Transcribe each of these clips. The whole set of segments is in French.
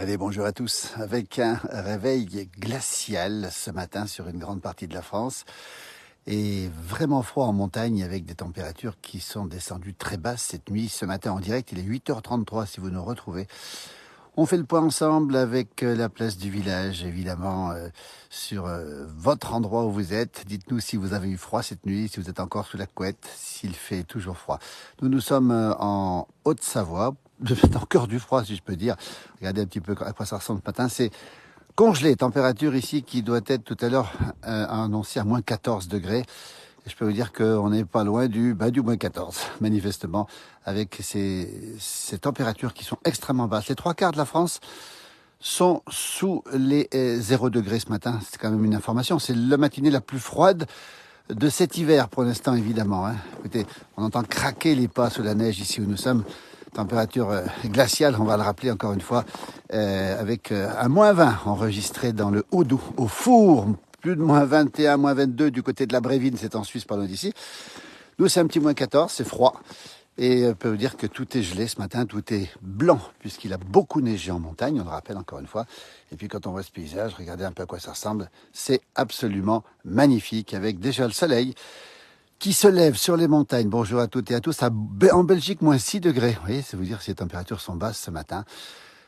Allez, bonjour à tous. Avec un réveil glacial ce matin sur une grande partie de la France et vraiment froid en montagne avec des températures qui sont descendues très basses cette nuit. Ce matin en direct, il est 8h33 si vous nous retrouvez. On fait le point ensemble avec la place du village, évidemment, sur votre endroit où vous êtes. Dites-nous si vous avez eu froid cette nuit, si vous êtes encore sous la couette, s'il fait toujours froid. Nous sommes en Haute-Savoie, dans le cœur du froid, si je peux dire. Regardez un petit peu à quoi ça ressemble ce matin. C'est congelé, température ici qui doit être tout à l'heure annoncée à moins 14 degrés. Et je peux vous dire qu'on n'est pas loin du moins 14, manifestement, avec ces températures qui sont extrêmement basses. Les trois quarts de la France sont sous les 0 degrés ce matin. C'est quand même une information. C'est la matinée la plus froide de cet hiver pour l'instant, évidemment. Hein. Écoutez, on entend craquer les pas sous la neige ici où nous sommes. Température glaciale, on va le rappeler encore une fois, avec un moins 20 enregistré dans le Haut-Doubs, au Four. Plus de moins 21, moins 22 du côté de la Brévine, c'est en Suisse, pas loin d'ici. Nous, c'est un petit moins 14, c'est froid. Et on peut vous dire que tout est gelé ce matin, tout est blanc, puisqu'il a beaucoup neigé en montagne, on le rappelle encore une fois. Et puis quand on voit ce paysage, regardez un peu à quoi ça ressemble, c'est absolument magnifique, avec déjà le soleil qui se lève sur les montagnes. Bonjour à toutes et à tous. En Belgique, moins 6 degrés. Vous voyez, c'est vous dire si les températures sont basses ce matin.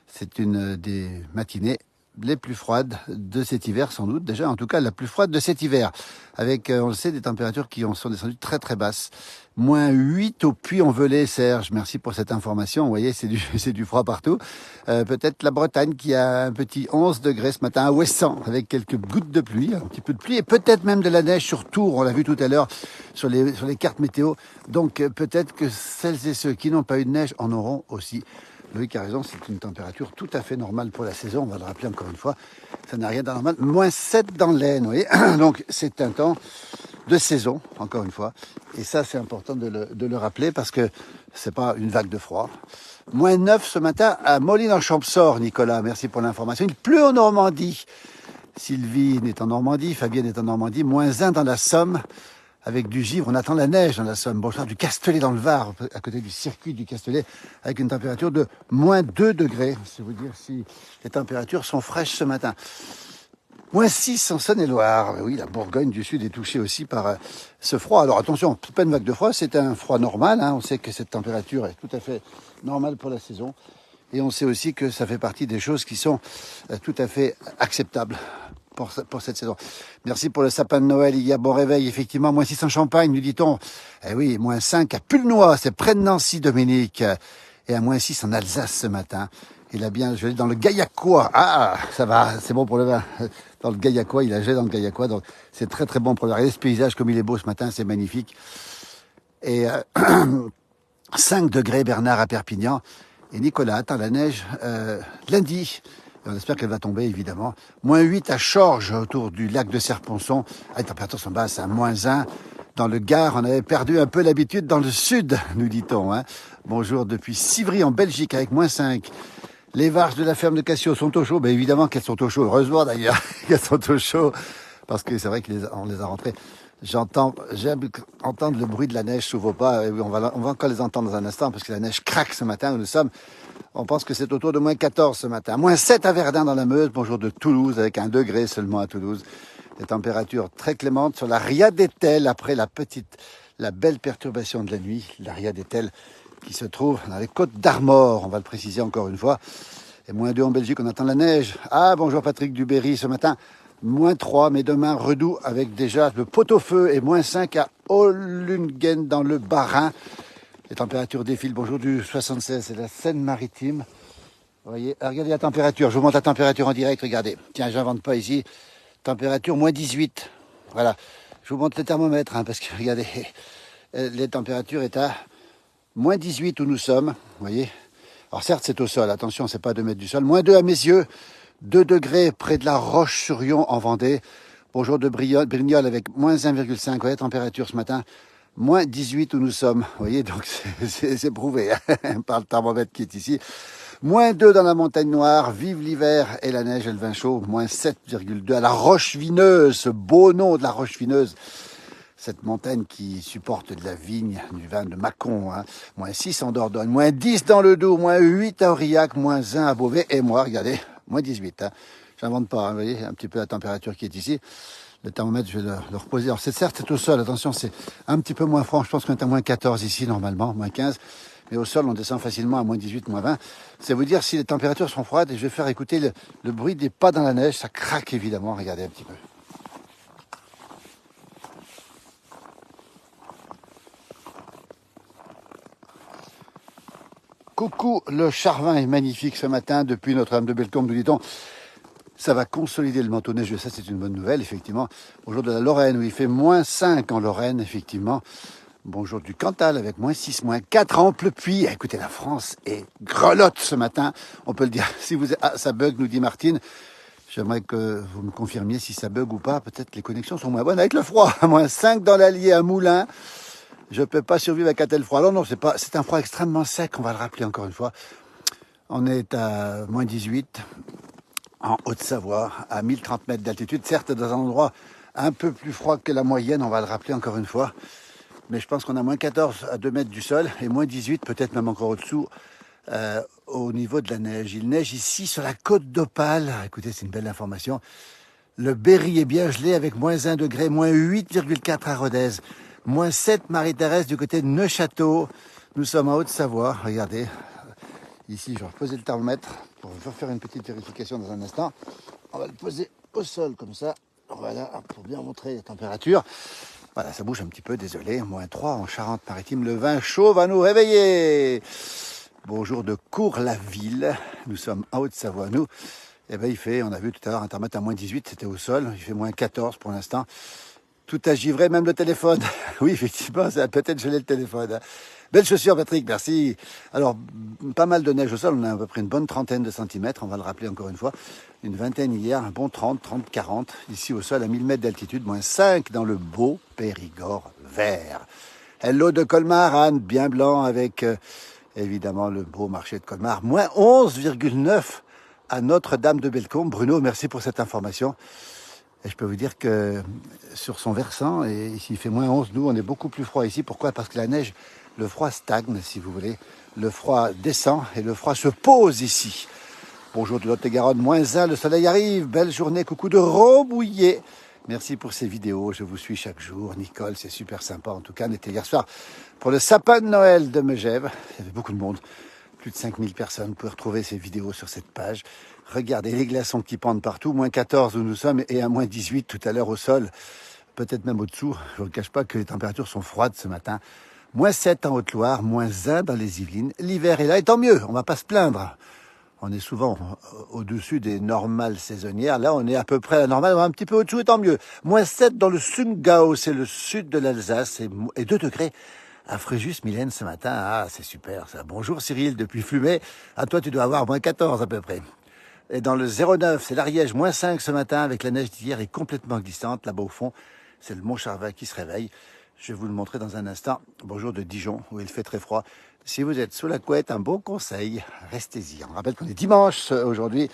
C'est une des matinées les plus froides de cet hiver, sans doute. Déjà, en tout cas, la plus froide de cet hiver. Avec, on le sait, des températures qui sont descendues très très basses. Moins 8 au Puy-en-Velay, Serge. Merci pour cette information. Vous voyez, c'est du froid partout. Peut-être la Bretagne qui a un petit 11 degrés ce matin à Ouessant, avec quelques gouttes de pluie, un petit peu de pluie, et peut-être même de la neige sur Tours. On l'a vu tout à l'heure sur les cartes météo. Donc, peut-être que celles et ceux qui n'ont pas eu de neige en auront aussi. Loïc a raison, c'est une température tout à fait normale pour la saison, on va le rappeler encore une fois, ça n'a rien d'anormal. Moins 7 dans l'Aisne, vous voyez. Donc c'est un temps de saison, encore une fois, et ça c'est important de le rappeler parce que c'est pas une vague de froid. Moins 9 ce matin à Moline-en-Champsaur, Nicolas, merci pour l'information. Il pleut en Normandie, Sylvie est en Normandie, Fabienne est en Normandie, moins 1 dans la Somme. Avec du givre, on attend la neige dans la Somme. Bonjour, du Castellet dans le Var, à côté du circuit du Castellet, avec une température de moins 2 degrés. C'est vous dire si les températures sont fraîches ce matin. Moins 6 en Saône-et-Loire. Oui, la Bourgogne du Sud est touchée aussi par ce froid. Alors attention, c'est pas une vague de froid, c'est un froid normal. Hein. On sait que cette température est tout à fait normale pour la saison. Et on sait aussi que ça fait partie des choses qui sont tout à fait acceptables pour cette saison. Merci pour le sapin de Noël, il y a bon réveil, effectivement, moins 6 en Champagne, nous dit-on. Eh oui, moins 5 à Pulnoy, c'est près de Nancy, Dominique. Et à moins 6 en Alsace ce matin. Il a bien gelé dans le Gaillacois. Ah, ça va, c'est bon pour le vin. Dans le Gaillacois, il a gelé dans le Gaillacois, donc c'est très très bon pour le. Regardez ce paysage comme il est beau ce matin, c'est magnifique. Et 5 degrés Bernard à Perpignan. Et Nicolas attend la neige lundi. Et on espère qu'elle va tomber, évidemment. Moins 8 à Chorges, autour du lac de Serponçon. Ah, les températures sont basses, à moins 1. Dans le Gard, on avait perdu un peu l'habitude dans le sud, nous dit-on. Hein. Bonjour depuis Civry, en Belgique, avec moins 5. Les vaches de la ferme de Cassio sont au chaud. Ben évidemment qu'elles sont au chaud. Heureusement, d'ailleurs, qu'elles sont au chaud. Parce que c'est vrai qu'on les a rentrées. J'aime entendre le bruit de la neige sous vos pas. On va encore les entendre dans un instant, parce que la neige craque ce matin où nous sommes. On pense que c'est autour de moins 14 ce matin. Moins 7 à Verdun dans la Meuse. Bonjour de Toulouse, avec 1 degré seulement à Toulouse. Des températures très clémentes sur la Ria d'Etel, après la belle perturbation de la nuit. La Ria d'Etel qui se trouve dans les Côtes d'Armor, on va le préciser encore une fois. Et moins 2 en Belgique, on attend la neige. Ah, bonjour Patrick Duberry, ce matin. Moins 3, mais demain, Redoux, avec déjà le pot-au-feu. Et moins 5 à Ohlungen dans le Bas-Rhin. Les températures défilent. Bonjour du 76, c'est la Seine-Maritime. Vous voyez, regardez la température. Je vous montre la température en direct, regardez. Tiens, j'invente pas ici. Température moins 18. Voilà. Je vous montre le thermomètre, hein, parce que regardez, les températures est à moins 18 où nous sommes. Vous voyez. Alors certes, c'est au sol. Attention, c'est pas à 2 mètres du sol. Moins 2 à mes yeux. 2 degrés près de la Roche-sur-Yon en Vendée. Bonjour de Brignoles avec moins 1,5. Vous voyez, température ce matin. Moins 18 où nous sommes. Vous voyez, donc c'est prouvé hein, par le thermomètre qui est ici. Moins 2 dans la montagne noire. Vive l'hiver et la neige et le vin chaud. Moins 7,2 à la Roche-Vineuse. Ce beau nom de la Roche-Vineuse. Cette montagne qui supporte de la vigne, du vin de Mâcon, hein. Moins 6 en Dordogne, moins 10 dans le Doubs, moins 8 à Aurillac, moins 1 à Beauvais, et moi, regardez, moins 18. Hein. J'invente pas, hein, vous voyez, un petit peu la température qui est ici. Le thermomètre, je vais le reposer. Alors, certes, c'est au sol, attention, c'est un petit peu moins froid. Je pense qu'on est à moins 14 ici, normalement, moins 15. Mais au sol, on descend facilement à moins 18, moins 20. C'est vous dire si les températures sont froides. Et je vais faire écouter le bruit des pas dans la neige. Ça craque, évidemment. Regardez un petit peu. Coucou, le Charvin est magnifique ce matin depuis Notre-Dame de Bellecombe, nous dit-on. Ça va consolider le manteau neigeux, ça c'est une bonne nouvelle, effectivement. Bonjour de la Lorraine, où il fait moins 5 en Lorraine, effectivement. Bonjour du Cantal, avec moins 6, moins 4 en Plepuis. Écoutez, la France est grelotte ce matin, on peut le dire. Si vous... Ah, ça bug, nous dit Martine. J'aimerais que vous me confirmiez si ça bug ou pas. Peut-être les connexions sont moins bonnes avec le froid. Moins 5 dans l'Allier à Moulins. Je ne peux pas survivre avec un tel froid. Alors non, c'est un froid extrêmement sec, on va le rappeler encore une fois. On est à moins 18 en Haute-Savoie, à 1030 mètres d'altitude. Certes, dans un endroit un peu plus froid que la moyenne, on va le rappeler encore une fois. Mais je pense qu'on a moins 14 à 2 mètres du sol et moins 18, peut-être même encore au-dessous, au niveau de la neige. Il neige ici sur la côte d'Opale. Écoutez, c'est une belle information. Le Berry est bien gelé avec moins 1 degré, moins 8,4 à Rodez. Moins 7 Marie-Thérèse du côté de Neufchâteau. Nous sommes en Haute-Savoie. Regardez. Ici, je vais reposer le thermomètre pour vous faire une petite vérification dans un instant. On va le poser au sol comme ça. Voilà, pour bien montrer la température. Voilà, ça bouge un petit peu, désolé. Moins 3 en Charente-Maritime. Le vin chaud va nous réveiller. Bonjour de Cours-la-Ville. Nous sommes en Haute-Savoie, nous. Eh bien, il fait, on a vu tout à l'heure, un thermomètre à moins 18, c'était au sol. Il fait moins 14 pour l'instant. Tout a givré, même le téléphone. Oui, effectivement, ça a peut-être gelé le téléphone. Belle chaussure, Patrick, merci. Alors, pas mal de neige au sol. On a à peu près une bonne trentaine de centimètres. On va le rappeler encore une fois. Une vingtaine hier, un bon 30, 40. Ici au sol, à 1000 mètres d'altitude. Moins 5 dans le beau Périgord vert. Hello de Colmar, Anne, bien blanc avec, évidemment, le beau marché de Colmar. Moins 11,9 à Notre-Dame de Bellecombe. Bruno, merci pour cette information. Et je peux vous dire que sur son versant, et ici il fait moins 11, nous on est beaucoup plus froid ici. Pourquoi? Parce que la neige, le froid stagne si vous voulez. Le froid descend et le froid se pose ici. Bonjour de Lot-et-Garonne, moins 1, le soleil arrive. Belle journée, coucou de Rambouillet. Merci pour ces vidéos, je vous suis chaque jour. Nicole, c'est super sympa. En tout cas, on était hier soir pour le sapin de Noël de Megève. Il y avait beaucoup de monde, plus de 5000 personnes. Vous pouvez retrouver ces vidéos sur cette page. Regardez les glaçons qui pendent partout, moins 14 où nous sommes et à moins 18 tout à l'heure au sol, peut-être même au-dessous. Je ne vous cache pas que les températures sont froides ce matin. Moins 7 en Haute-Loire, moins 1 dans les Yvelines. L'hiver est là et tant mieux, on ne va pas se plaindre. On est souvent au-dessus des normales saisonnières. Là, on est à peu près à la normale, un petit peu au-dessous et tant mieux. Moins 7 dans le Sundgau, c'est le sud de l'Alsace et 2 degrés. À Fréjus, Mylène, ce matin, ah, c'est super ça. Bonjour Cyril, depuis Flumet. À toi, tu dois avoir moins 14 à peu près. Et dans le 09, c'est l'Ariège, moins 5 ce matin, avec la neige d'hier est complètement glissante. Là-bas au fond, c'est le Mont Charvin qui se réveille. Je vais vous le montrer dans un instant. Bonjour de Dijon, où il fait très froid. Si vous êtes sous la couette, un bon conseil, restez-y. On rappelle qu'on est dimanche aujourd'hui.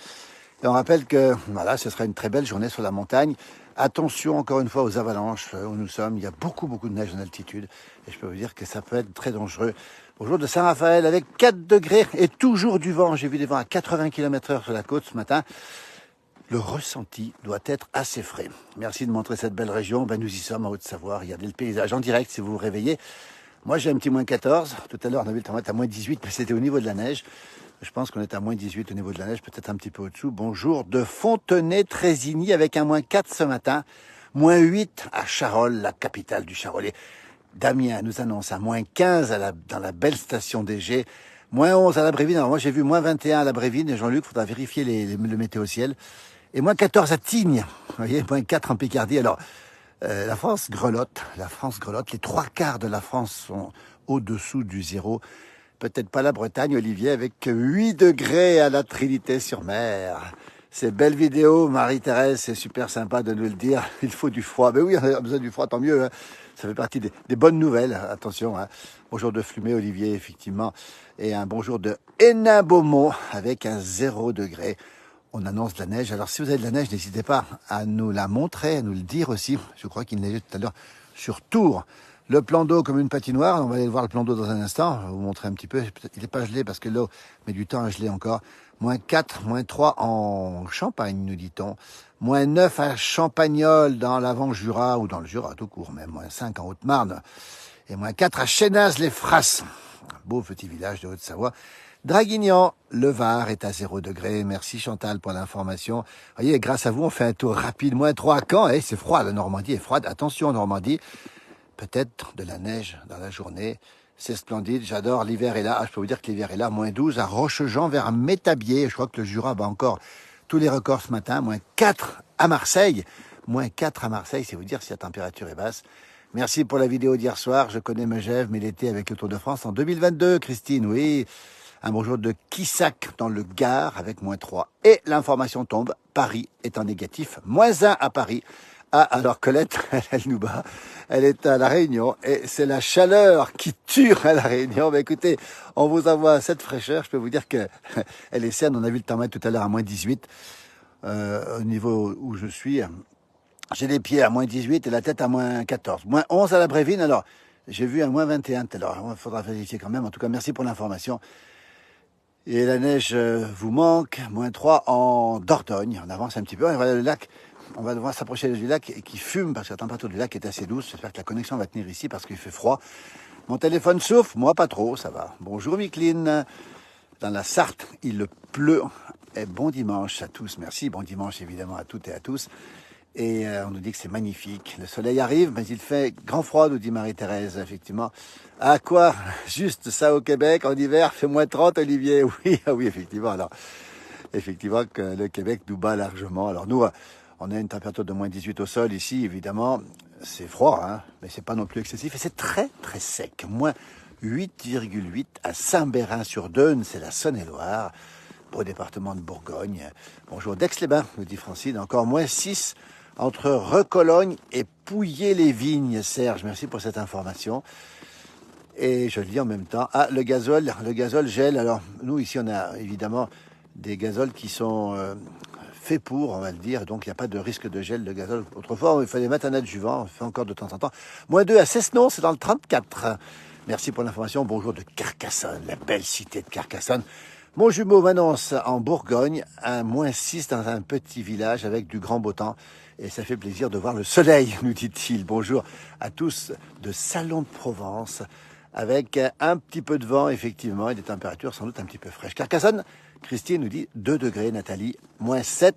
Et on rappelle que voilà, ce sera une très belle journée sur la montagne. Attention encore une fois aux avalanches où nous sommes. Il y a beaucoup de neige en altitude. Et je peux vous dire que ça peut être très dangereux. Bonjour de Saint-Raphaël avec 4 degrés et toujours du vent. J'ai vu des vents à 80 km/h sur la côte ce matin. Le ressenti doit être assez frais. Merci de montrer cette belle région. Ben, nous y sommes en Haute-Savoie. Regardez le paysage en direct si vous vous réveillez. Moi, j'ai un petit moins 14. Tout à l'heure, on a vu le thermomètre à moins 18, mais c'était au niveau de la neige. Je pense qu'on est à moins 18 au niveau de la neige, peut-être un petit peu au-dessous. Bonjour de Fontenay-Trésigny avec un moins 4 ce matin. Moins 8 à Charolles, la capitale du Charolais. Damien nous annonce un moins 15 dans la belle station d'Égée. Moins 11 à la Brévine. Alors moi, j'ai vu moins 21 à la Brévine. Et Jean-Luc, il faudra vérifier le météo ciel. Et moins 14 à Tignes. Vous voyez, moins 4 en Picardie. Alors, la France grelotte. Les 3/4 de la France sont au-dessous du zéro. Peut-être pas la Bretagne, Olivier, avec 8 degrés à la Trinité-sur-Mer. Ces belles vidéos, Marie-Thérèse, c'est super sympa de nous le dire. Il faut du froid. Mais oui, on a besoin du froid, tant mieux. Hein. Ça fait partie des bonnes nouvelles. Attention. Hein. Bonjour de Flumet, Olivier, effectivement. Et un bonjour de Hénin-Beaumont avec un 0 degré. On annonce de la neige. Alors, si vous avez de la neige, n'hésitez pas à nous la montrer, à nous le dire aussi. Je crois qu'il neigeait tout à l'heure sur Tours. Le plan d'eau comme une patinoire, on va aller voir le plan d'eau dans un instant, je vais vous montrer un petit peu, il n'est pas gelé parce que l'eau met du temps à geler encore. -4, -3 en Champagne, nous dit-on. -9 à Champagnole dans l'Avant-Jura, ou dans le Jura tout court même, -5 en Haute-Marne. Et -4 à Chénaz-les-Frasses, beau petit village de Haute-Savoie. Draguignan, le Var est à 0 degré. Merci Chantal pour l'information. Vous voyez, grâce à vous, on fait un tour rapide. -3 à Caen. C'est froid, la Normandie est froide. Attention Normandie. Peut-être de la neige dans la journée. C'est splendide, j'adore, l'hiver est là. Je peux vous dire que l'hiver est là, -12 à Rochejean vers Métabier. Je crois que le Jura bat encore tous les records ce matin. -4 à Marseille. -4 à Marseille, c'est vous dire si la température est basse. Merci pour la vidéo d'hier soir. Je connais Megève, mais l'été avec le Tour de France en 2022, Christine, oui. Un bonjour de Quissac dans le Gard avec -3. Et l'information tombe, Paris est en négatif, -1 à Paris. Ah, alors Colette, elle nous bat, elle est à La Réunion et c'est la chaleur qui tue à La Réunion. Mais écoutez, on vous envoie cette fraîcheur, je peux vous dire que elle est saine. On a vu le thermomètre tout à l'heure à -18 au niveau où je suis. J'ai les pieds à -18 et la tête à -14. -11 à la Brévine, alors j'ai vu un -21 tout à l'heure. Il faudra vérifier quand même. En tout cas, merci pour l'information. Et la neige vous manque, -3 en Dordogne. On avance un petit peu, on va le lac. On va devoir s'approcher du lac et qui fume parce que la température du lac est assez douce. J'espère que la connexion va tenir ici parce qu'il fait froid. Mon téléphone souffle, moi pas trop, ça va. Bonjour Micheline. Dans la Sarthe, il pleut. Et bon dimanche à tous, merci. Bon dimanche évidemment à toutes et à tous. Et on nous dit que c'est magnifique. Le soleil arrive, mais il fait grand froid, nous dit Marie-Thérèse, effectivement. À quoi? Juste ça au Québec, en hiver, fait -30, Olivier. Oui, ah oui, effectivement. Alors, effectivement que le Québec nous bat largement. Alors nous, on a une température de -18 au sol ici, évidemment. C'est froid, hein, mais c'est pas non plus excessif. Et c'est très, très sec. -8,8 à Saint-Bérin-sur-Deûne, c'est la Saône-et-Loire, au département de Bourgogne. Bonjour d'Aix-les-Bains, nous dit Francine. Encore -6 entre Recologne et Pouillé-les-Vignes. Serge, merci pour cette information. Et je le dis en même temps. Ah, le gazole gèle. Alors, nous, ici, on a évidemment des gazoles qui sont faits pour, on va le dire. Donc, il n'y a pas de risque de gel de gazole. Autrefois, il fallait mettre un adjuvant. On fait encore de temps en temps. -2 à Cessenon, c'est dans le 34. Merci pour l'information. Bonjour de Carcassonne, la belle cité de Carcassonne. Mon jumeau m'annonce en Bourgogne un -6 dans un petit village avec du grand beau temps. Et ça fait plaisir de voir le soleil, nous dit-il. Bonjour à tous de Salon de Provence, avec un petit peu de vent, effectivement, et des températures sans doute un petit peu fraîches. Carcassonne, Christine nous dit 2 degrés, Nathalie, -7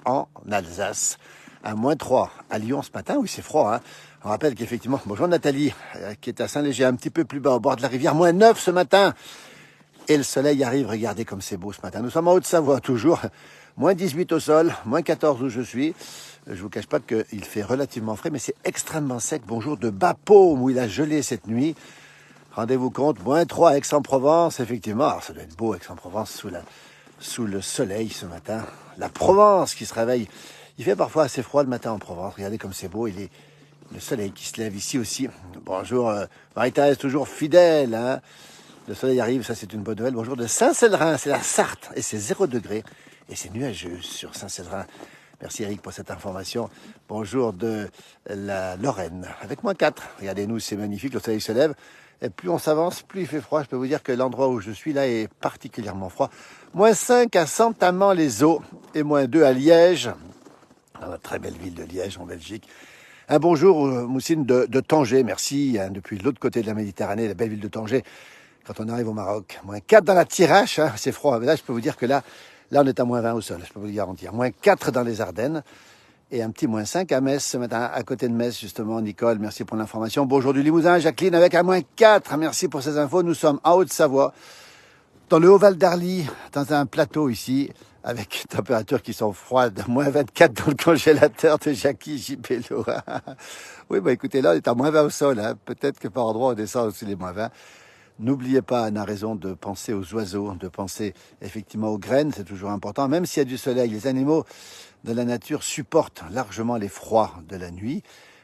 en Alsace, à -3 à Lyon ce matin. Oui, c'est froid, hein. On rappelle qu'effectivement, bonjour Nathalie, qui est à Saint-Léger, un petit peu plus bas au bord de la rivière, -9 ce matin. Et le soleil arrive, regardez comme c'est beau ce matin. Nous sommes en Haute-Savoie toujours, -18 au sol, -14 où je suis. Je vous cache pas qu'il fait relativement frais, mais c'est extrêmement sec. Bonjour de Bapaume, où il a gelé cette nuit. Rendez-vous compte, -3 à Aix-en-Provence, effectivement. Alors ça doit être beau, Aix-en-Provence, sous le soleil ce matin. La Provence qui se réveille. Il fait parfois assez froid le matin en Provence. Regardez comme c'est beau, le soleil qui se lève ici aussi. Bonjour, Marie-Thérèse, toujours fidèle, hein. Le soleil arrive, ça c'est une bonne nouvelle. Bonjour de Saint-Célerin, c'est la Sarthe, et c'est 0 degré, et c'est nuageux sur Saint-Célerin. Merci Eric pour cette information. Bonjour de la Lorraine, avec -4. Regardez-nous, c'est magnifique, le soleil se lève. Et plus on s'avance, plus il fait froid. Je peux vous dire que l'endroit où je suis là est particulièrement froid. -5 à Saint-Amand-les-Eaux et -2 à Liège, dans la très belle ville de Liège en Belgique. Un bonjour Moussine de Tanger, merci, hein, depuis l'autre côté de la Méditerranée, la belle ville de Tanger. Quand on arrive au Maroc, -4 dans la Thiérache, hein, c'est froid. Mais là, je peux vous dire que là, on est à -20 au sol, je peux vous le garantir. -4 dans les Ardennes et un petit -5 à Metz ce matin, à côté de Metz, justement. Nicole, merci pour l'information. Bonjour du Limousin, Jacqueline, avec un -4. Merci pour ces infos. Nous sommes en Haute-Savoie, dans le Haut-Val d'Arly, dans un plateau ici, avec des températures qui sont froides. -24 dans le congélateur de Jackie JP Laura. Oui, écoutez, là, on est à -20 au sol. Hein. Peut-être que par endroit, on descend aussi les -20. N'oubliez pas, on a raison de penser aux oiseaux, de penser effectivement aux graines, c'est toujours important. Même s'il y a du soleil, les animaux de la nature supportent largement les froids de la nuit,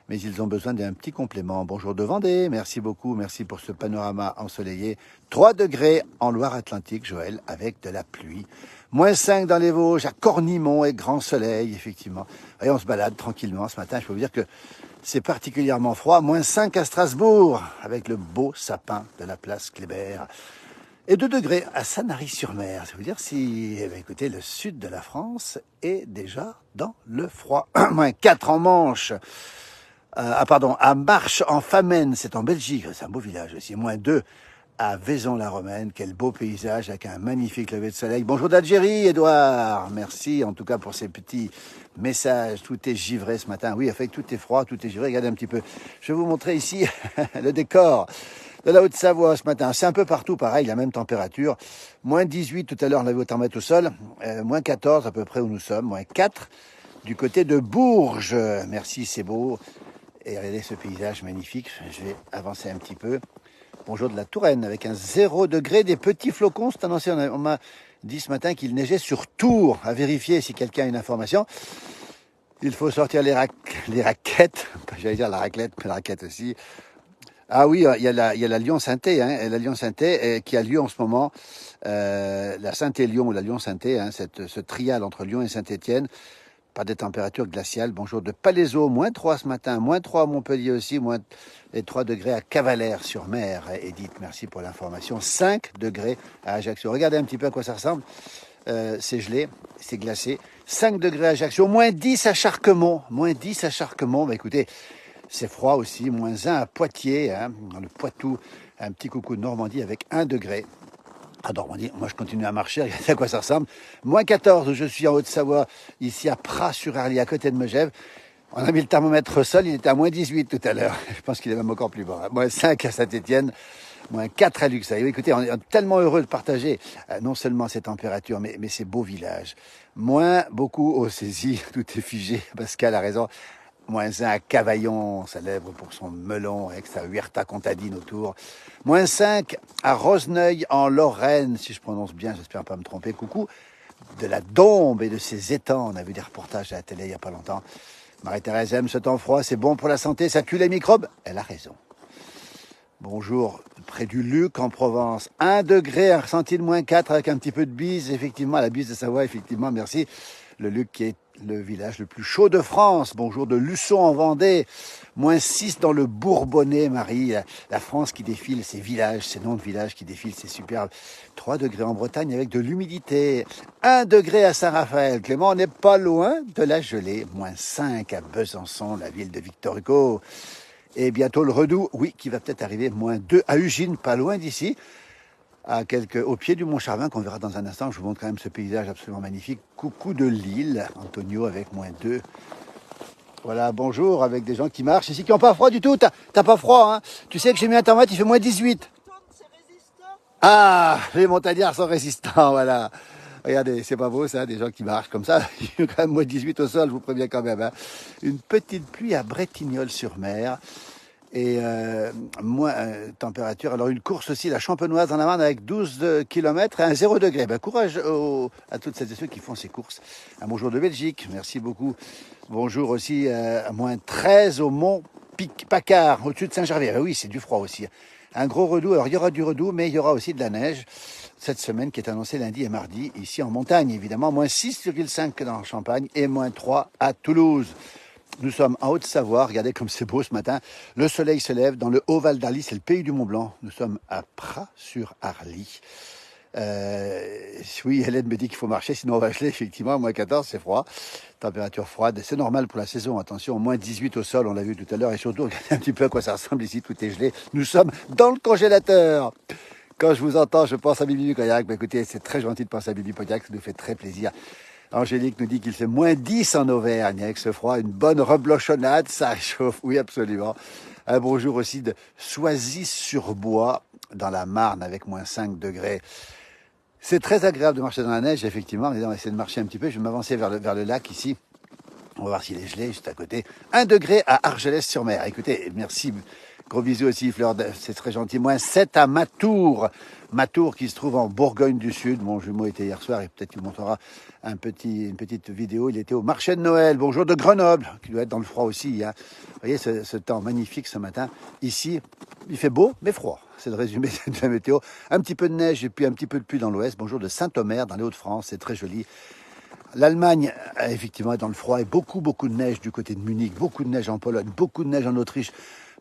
mais ils ont besoin d'un petit complément. Bonjour de Vendée, merci beaucoup, merci pour ce panorama ensoleillé. 3 degrés en Loire-Atlantique, Joël, avec de la pluie. -5 dans les Vosges, à Cornimont et grand soleil, effectivement. Et on se balade tranquillement ce matin, je peux vous dire que c'est particulièrement froid. -5 à Strasbourg, avec le beau sapin de la place Kléber. Et 2 degrés à Sanary-sur-Mer. Ça veut dire si, eh bien, écoutez, le sud de la France est déjà dans le froid. -4 en Manche. À Marche en Famenne, c'est en Belgique. C'est un beau village aussi. -2 à Vaison-la-Romaine. Quel beau paysage avec un magnifique lever de soleil. Bonjour d'Algérie, Edouard. Merci en tout cas pour ces petits messages. Tout est givré ce matin. Oui, tout est froid, tout est givré. Regardez un petit peu. Je vais vous montrer ici le décor de la Haute-Savoie ce matin. C'est un peu partout pareil, la même température. -18 tout à l'heure, on avait au thermomètre au sol. -14 à peu près où nous sommes. -4 du côté de Bourges. Merci, c'est beau. Et regardez ce paysage magnifique. Je vais avancer un petit peu. Bonjour de la Touraine, avec un 0 degré, des petits flocons. C'est annoncé, on m'a dit ce matin qu'il neigeait sur Tours. À vérifier si quelqu'un a une information. Il faut sortir les raquettes. J'allais dire la raclette, mais la raquette aussi. Ah oui, il y a la Lyon-Sainté, la Lyon-Sainté qui a lieu en ce moment. La Sainté-Lyon ou la Lyon-Sainté, ce trial entre Lyon et Saint-Étienne. Pas des températures glaciales. Bonjour de Palaiseau, -3 ce matin, -3 à Montpellier aussi, -3 degrés à Cavalère-sur-Mer. Edith, merci pour l'information. 5 degrés à Ajaccio. Regardez un petit peu à quoi ça ressemble. C'est gelé, c'est glacé. 5 degrés à Ajaccio, -10 à Charquemont. -10 à Charquemont, bah écoutez, c'est froid aussi. -1 à Poitiers, dans le Poitou. Un petit coucou de Normandie avec 1 degré. À Normandie, moi je continue à marcher, regardez à quoi ça ressemble. -14, je suis en Haute-Savoie, ici à Pras-sur-Arly, à côté de Megève. On a mis le thermomètre au sol, il était à -18 tout à l'heure. Je pense qu'il est même encore plus bas. -5 à Saint-Étienne, -4 à Luxeuil. Écoutez, on est tellement heureux de partager non seulement ces températures, mais ces beaux villages. Beaucoup au Cési, tout est figé, Pascal a raison. -1 à Cavaillon, célèbre pour son melon avec sa huerta contadine autour. -5 à Rozeneuil en Lorraine, si je prononce bien, j'espère pas me tromper. Coucou de la Dombe et de ses étangs. On a vu des reportages à la télé il n'y a pas longtemps. Marie-Thérèse aime ce temps froid, c'est bon pour la santé, ça tue les microbes. Elle a raison. Bonjour, près du Luc en Provence. 1 degré, un ressenti de -4 avec un petit peu de bise. Effectivement, la bise de Savoie, effectivement, merci. Le Luc qui est le village le plus chaud de France. Bonjour de Luçon en Vendée. -6 dans le Bourbonnais, Marie. La France qui défile, ces villages, ces noms de villages qui défilent, c'est superbe. 3 degrés en Bretagne avec de l'humidité. 1 degré à Saint-Raphaël. Clément, on n'est pas loin de la gelée. -5 à Besançon, la ville de Victor Hugo. Et bientôt le Redoux, oui, qui va peut-être arriver. -2 à Ugine, pas loin d'ici. Au pied du Mont Charvin, qu'on verra dans un instant. Je vous montre quand même ce paysage absolument magnifique. Coucou de Lille, Antonio avec -2. Voilà, bonjour, avec des gens qui marchent ici, qui n'ont pas froid du tout. T'as pas froid, hein? Tu sais que j'ai mis un thermomètre, il fait -18. Ah, les montagnards sont résistants, voilà. Regardez, c'est pas beau ça, des gens qui marchent comme ça. Il y a quand même -18 au sol, je vous préviens quand même. Une petite pluie à Bretignolles-sur-Mer. Et température. Alors une course aussi, la Champenoise en Marne avec 12 km et un 0 degré. Courage à toutes celles et ceux qui font ces courses. Un bonjour de Belgique, merci beaucoup. Bonjour aussi à -13 au Mont Pacard, au-dessus de Saint-Gervais. Oui, c'est du froid aussi. Un gros redout. Alors il y aura du redout, mais il y aura aussi de la neige cette semaine qui est annoncée lundi et mardi, ici en montagne évidemment. -6,5 dans la Champagne et -3 à Toulouse. Nous sommes en Haute-Savoie, regardez comme c'est beau ce matin. Le soleil se lève dans le Haut-Val d'Arly, c'est le pays du Mont-Blanc. Nous sommes à Pras-sur-Arly. Oui, Hélène me dit qu'il faut marcher, sinon on va geler, effectivement. -14, c'est froid. Température froide, c'est normal pour la saison. Attention, -18 au sol, on l'a vu tout à l'heure. Et surtout, regardez un petit peu à quoi ça ressemble ici, tout est gelé. Nous sommes dans le congélateur. Quand je vous entends, je pense à Bibi Cognac. Écoutez, c'est très gentil de penser à Bibi Cognac, ça nous fait très plaisir. Angélique nous dit qu'il fait -10 en Auvergne avec ce froid, une bonne reblochonnade, ça réchauffe, oui absolument. Un bonjour aussi de Soisy-sur-Bois dans la Marne avec -5 degrés. C'est très agréable de marcher dans la neige, effectivement. On va essayer de marcher un petit peu, je vais m'avancer vers le lac ici. On va voir s'il est gelé juste à côté. 1 degré à Argelès-sur-Mer. Écoutez, merci. Gros bisous aussi, Fleur, c'est très gentil. -7 à Matour. Matour qui se trouve en Bourgogne du Sud. Mon jumeau était hier soir et peut-être qu'il montrera une petite vidéo. Il était au marché de Noël. Bonjour de Grenoble, qui doit être dans le froid aussi. Vous voyez ce temps magnifique ce matin. Ici, il fait beau, mais froid. C'est le résumé de la météo. Un petit peu de neige et puis un petit peu de pluie dans l'ouest. Bonjour de Saint-Omer, dans les Hauts-de-France. C'est très joli. L'Allemagne, effectivement, est dans le froid et beaucoup de neige du côté de Munich, beaucoup de neige en Pologne, beaucoup de neige en Autriche.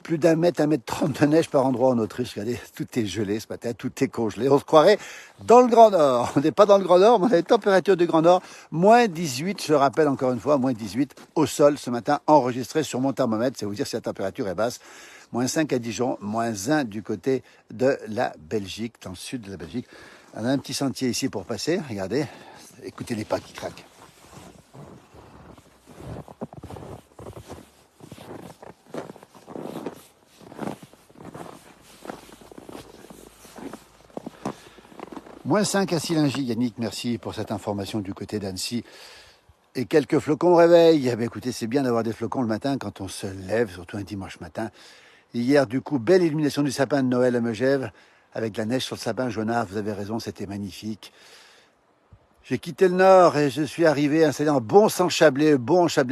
Plus d'un mètre, 1,30 m de neige par endroit en Autriche. Regardez, tout est gelé ce matin, tout est congelé. On se croirait dans le Grand Nord. On n'est pas dans le Grand Nord, mais on a les températures du Grand Nord. Moins 18, je rappelle encore une fois, moins 18 au sol ce matin, enregistré sur mon thermomètre. C'est vous dire si la température est basse. Moins 5 à Dijon, moins 1 du côté de la Belgique, dans le sud de la Belgique. On a un petit sentier ici pour passer. Regardez, écoutez les pas qui craquent. Moins 5 à Silingy, Yannick, merci pour cette information du côté d'Annecy. Et quelques flocons au réveil. Eh bien, écoutez, c'est bien d'avoir des flocons le matin quand on se lève, surtout un dimanche matin. Hier, du coup, belle illumination du sapin de Noël à Megève, avec la neige sur le sapin jaunard. Vous avez raison, c'était magnifique. J'ai quitté le nord et je suis arrivé installé en Bon-Chablais,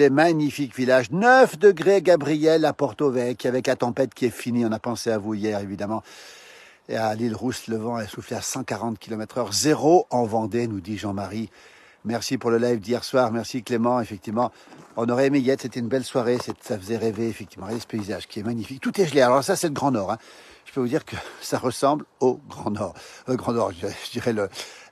magnifique village. 9 degrés, Gabriel, à Porto-Vecchio, avec la tempête qui est finie. On a pensé à vous hier, évidemment. Et à l'île Rousse, le vent a soufflé à 140 km/h. 0 en Vendée, nous dit Jean-Marie. Merci pour le live d'hier soir. Merci Clément, effectivement. On aurait aimé y être, c'était une belle soirée. Ça faisait rêver, effectivement. Regardez ce paysage qui est magnifique. Tout est gelé. Alors ça, c'est le Grand Nord. Hein. Je peux vous dire que ça ressemble au Grand Nord. Grand Nord, je dirais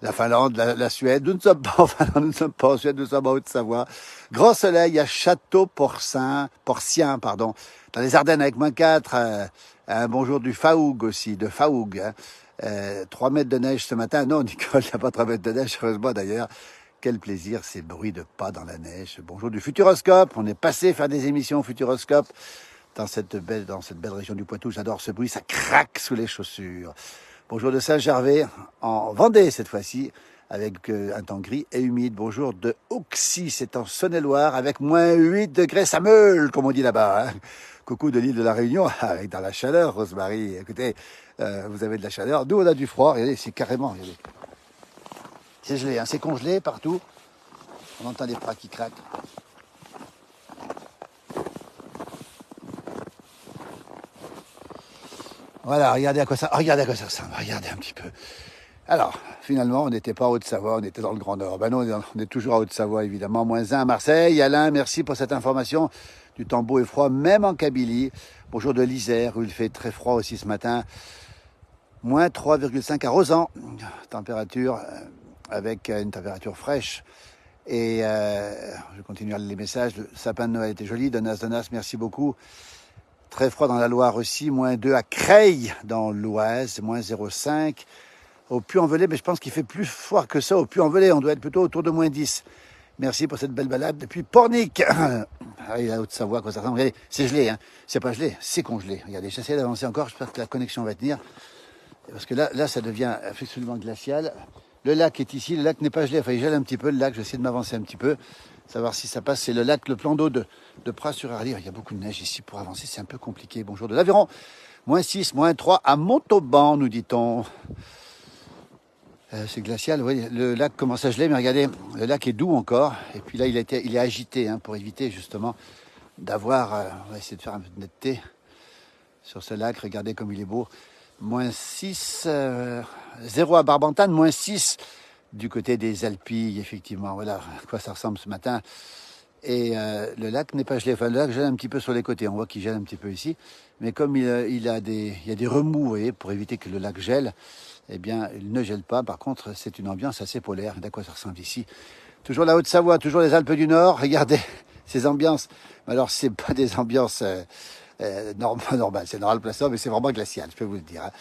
la Finlande, la Suède. Nous ne sommes pas en Finlande, nous ne sommes pas en Suède, nous sommes en Haute-Savoie. Grand soleil à Château-Porcien, dans les Ardennes avec moins 4. Un bonjour du Faoug aussi, de Faoug. Hein. 3 mètres de neige ce matin. Non, Nicole, il n'y a pas 3 mètres de neige, heureusement d'ailleurs. Quel plaisir, ces bruits de pas dans la neige. Bonjour du Futuroscope. On est passé faire des émissions au Futuroscope dans cette belle région du Poitou. J'adore ce bruit, ça craque sous les chaussures. Bonjour de Saint-Gervais, en Vendée cette fois-ci, avec un temps gris et humide. Bonjour de Auxy, c'est en Saône-et-Loire, avec moins 8 degrés, ça meule, comme on dit là-bas. Hein. Coucou de l'île de la Réunion, avec dans la chaleur, Rosemary. Écoutez, vous avez de la chaleur. Nous, on a du froid. Regardez, c'est carrément, regardez. C'est gelé, hein, c'est congelé partout. On entend les bras qui craquent. Voilà, regardez à quoi ça ressemble. Regardez un petit peu. Alors, finalement, on n'était pas en Haute-Savoie, on était dans le Grand Nord. Ben non, on est toujours à Haute-Savoie, évidemment. Moins 1 à Marseille. Alain, merci pour cette information. Du temps beau et froid, même en Kabylie. Bonjour de l'Isère, où il fait très froid aussi ce matin. Moins 3,5 à Rosan. Température avec une température fraîche. Et je continue à lire les messages. Le sapin de Noël était joli. Donas, merci beaucoup. Très froid dans la Loire aussi. Moins 2 à Creil, dans l'Oise. Moins 0,5. Au Puy-en-Velay, mais je pense qu'il fait plus froid que ça au Puy-en-Velay. On doit être plutôt autour de moins 10. Merci pour cette belle balade depuis Pornic. Allez, la Haute-Savoie, quoi ça ressemble. Regardez, c'est gelé, hein. C'est pas gelé, c'est congelé. Regardez, j'essaie d'avancer encore. J'espère que la connexion va tenir. Parce que là, ça devient absolument glacial. Le lac est ici, le lac n'est pas gelé, enfin il gèle un petit peu le lac, j'essaie de m'avancer un petit peu, savoir si ça passe, c'est le lac, le plan d'eau de Pras-sur-Arly, il y a beaucoup de neige ici, pour avancer c'est un peu compliqué. Bonjour de l'Aveyron, moins 6, moins 3 à Montauban, nous dit-on. C'est glacial, oui, le lac commence à geler, mais regardez, le lac est doux encore, et puis là il est agité, hein, pour éviter justement d'avoir, on va essayer de faire un peu de netteté sur ce lac, regardez comme il est beau. Moins 6, 0 à Barbantane, moins 6 du côté des Alpilles, effectivement. Voilà à quoi ça ressemble ce matin. Et le lac n'est pas gelé. Enfin, le lac gèle un petit peu sur les côtés. On voit qu'il gèle un petit peu ici. Mais comme il y a des remous, vous voyez, pour éviter que le lac gèle, eh bien, il ne gèle pas. Par contre, c'est une ambiance assez polaire. À quoi ça ressemble ici? Toujours la Haute-Savoie, toujours les Alpes du Nord. Regardez ces ambiances. Alors, c'est pas des ambiances... normal, c'est normal placement, mais c'est vraiment glacial, je peux vous le dire. Hein.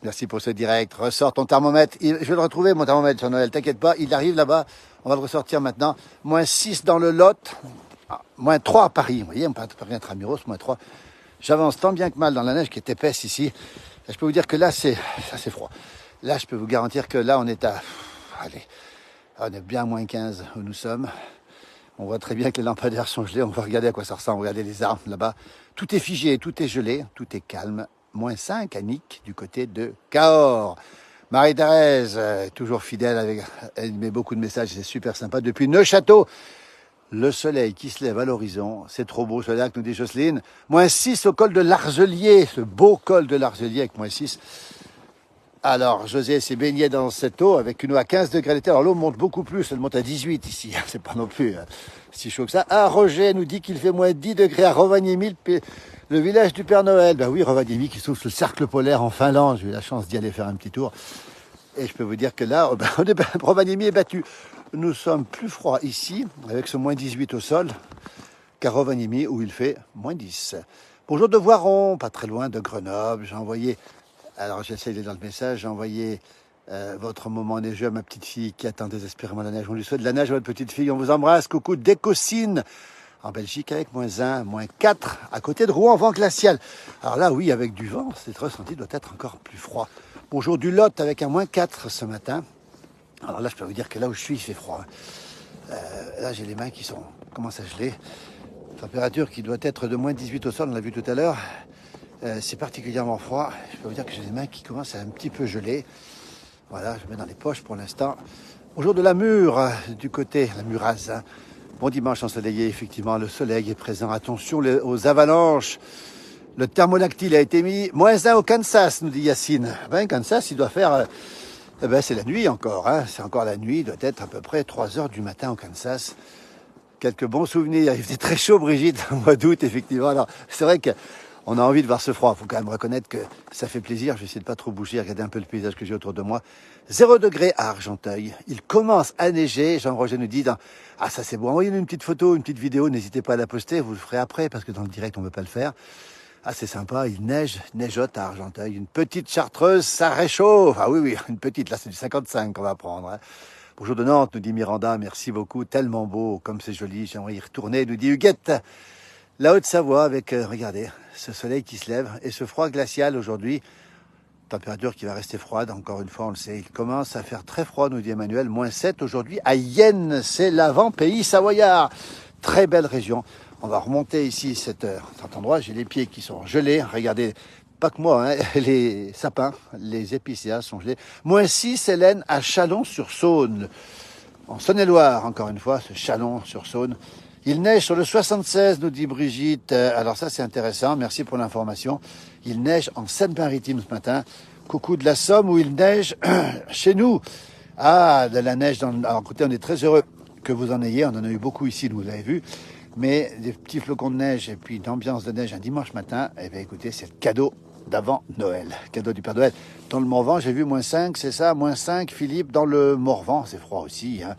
Merci pour ce direct. Ressort ton thermomètre. Je vais le retrouver, mon thermomètre sur Noël. T'inquiète pas, il arrive là-bas. On va le ressortir maintenant. Moins 6 dans le Lot. Moins 3 à Paris. Vous voyez, on peut Paris intramuros, moins 3. J'avance tant bien que mal dans la neige qui est épaisse ici. Je peux vous dire que là, c'est froid. Là, je peux vous garantir que là, on est à... Allez, on est bien à moins 15 où nous sommes. On voit très bien que les lampadaires sont gelés. On va regarder à quoi ça ressemble. Regardez les arbres là-bas. Tout est figé, tout est gelé, tout est calme. Moins 5 à Nick, du côté de Cahors. Marie-Thérèse, toujours fidèle, elle met beaucoup de messages, c'est super sympa. Depuis Neuchâteau, le soleil qui se lève à l'horizon. C'est trop beau ce lac, nous dit Jocelyne. Moins 6 au col de l'Arzelier, ce beau col de l'Arzelier avec moins 6. Alors, José s'est baigné dans cette eau avec une eau à 15 degrés d'été. Alors, l'eau monte beaucoup plus, elle monte à 18 ici. C'est pas non plus si chaud que ça. Ah, Roger nous dit qu'il fait moins 10 degrés à Rovaniemi, le village du Père Noël. Ben oui, Rovaniemi qui se trouve sous le cercle polaire en Finlande. J'ai eu la chance d'y aller faire un petit tour. Et je peux vous dire que là, Rovaniemi est battu. Nous sommes plus froids ici, avec ce moins 18 au sol, qu'à Rovaniemi, où il fait moins 10. Bonjour de Voiron, pas très loin de Grenoble. J'ai envoyé, alors j'essaie de lire dans le message, j'ai envoyé votre moment neigeux à ma petite fille qui attend désespérément la neige. On lui souhaite de la neige à votre petite fille. On vous embrasse. Coucou d'Écosine, en Belgique, avec moins 1, moins 4, à côté de Rouen, vent glacial. Alors là, oui, avec du vent, cette ressenti doit être encore plus froid. Bonjour du Lot, avec un moins 4 ce matin. Alors là, je peux vous dire que là où je suis, il fait froid. Là, j'ai les mains qui commencent à geler. Température qui doit être de moins 18 au sol, on l'a vu tout à l'heure. C'est particulièrement froid. Je peux vous dire que j'ai les mains qui commencent à un petit peu geler. Voilà, je mets dans les poches pour l'instant. Bonjour de la Mure, du côté, la Muraze. Hein. Bon dimanche ensoleillé, effectivement, le soleil est présent. Attention aux avalanches. Le thermolactyle a été mis. Moins 1 au Kansas, nous dit Yacine. Ben, Kansas, il doit faire... c'est la nuit encore. Hein. C'est encore la nuit. Il doit être à peu près 3 heures du matin au Kansas. Quelques bons souvenirs. Il faisait très chaud, Brigitte, au mois d'août, effectivement. Alors, c'est vrai qu'on a envie de voir ce froid. Il faut quand même reconnaître que ça fait plaisir. Je vais essayer de pas trop bouger, regarder un peu le paysage que j'ai autour de moi. 0 degré à Argenteuil. Il commence à neiger. Jean-Roger nous dit, ah, ça c'est beau. Envoyez-nous une petite photo, une petite vidéo. N'hésitez pas à la poster. Vous le ferez après, parce que dans le direct, on ne peut pas le faire. Ah, c'est sympa, il neigeote à Argenteuil. Une petite chartreuse, ça réchauffe. Ah oui, une petite, là c'est du 55 qu'on va prendre. Hein. Bonjour de Nantes, nous dit Miranda, merci beaucoup, tellement beau, comme c'est joli, j'aimerais y retourner, nous dit Huguette. La Haute-Savoie avec, regardez, ce soleil qui se lève et ce froid glacial aujourd'hui. Température qui va rester froide, encore une fois, on le sait. Il commence à faire très froid, nous dit Emmanuel, moins 7 aujourd'hui à Yenne, c'est l'avant-pays savoyard. Très belle région. On va remonter ici cet endroit. J'ai les pieds qui sont gelés. Regardez, pas que moi, hein, les sapins, les épicéas sont gelés. Moins 6, Hélène, à Chalon-sur-Saône. En Saône-et-Loire, encore une fois, ce Chalon-sur-Saône. Il neige sur le 76, nous dit Brigitte. Alors ça, c'est intéressant. Merci pour l'information. Il neige en Seine-Maritime ce matin. Coucou de la Somme où il neige chez nous. Ah, de la neige. Alors écoutez, on est très heureux que vous en ayez. On en a eu beaucoup ici, vous l'avez vu. Mais des petits flocons de neige et puis une ambiance de neige un dimanche matin, eh bien écoutez, c'est le cadeau d'avant Noël. Cadeau du Père Noël. Dans le Morvan, j'ai vu moins 5, c'est ça, moins 5, Philippe, dans le Morvan, c'est froid aussi. Hein.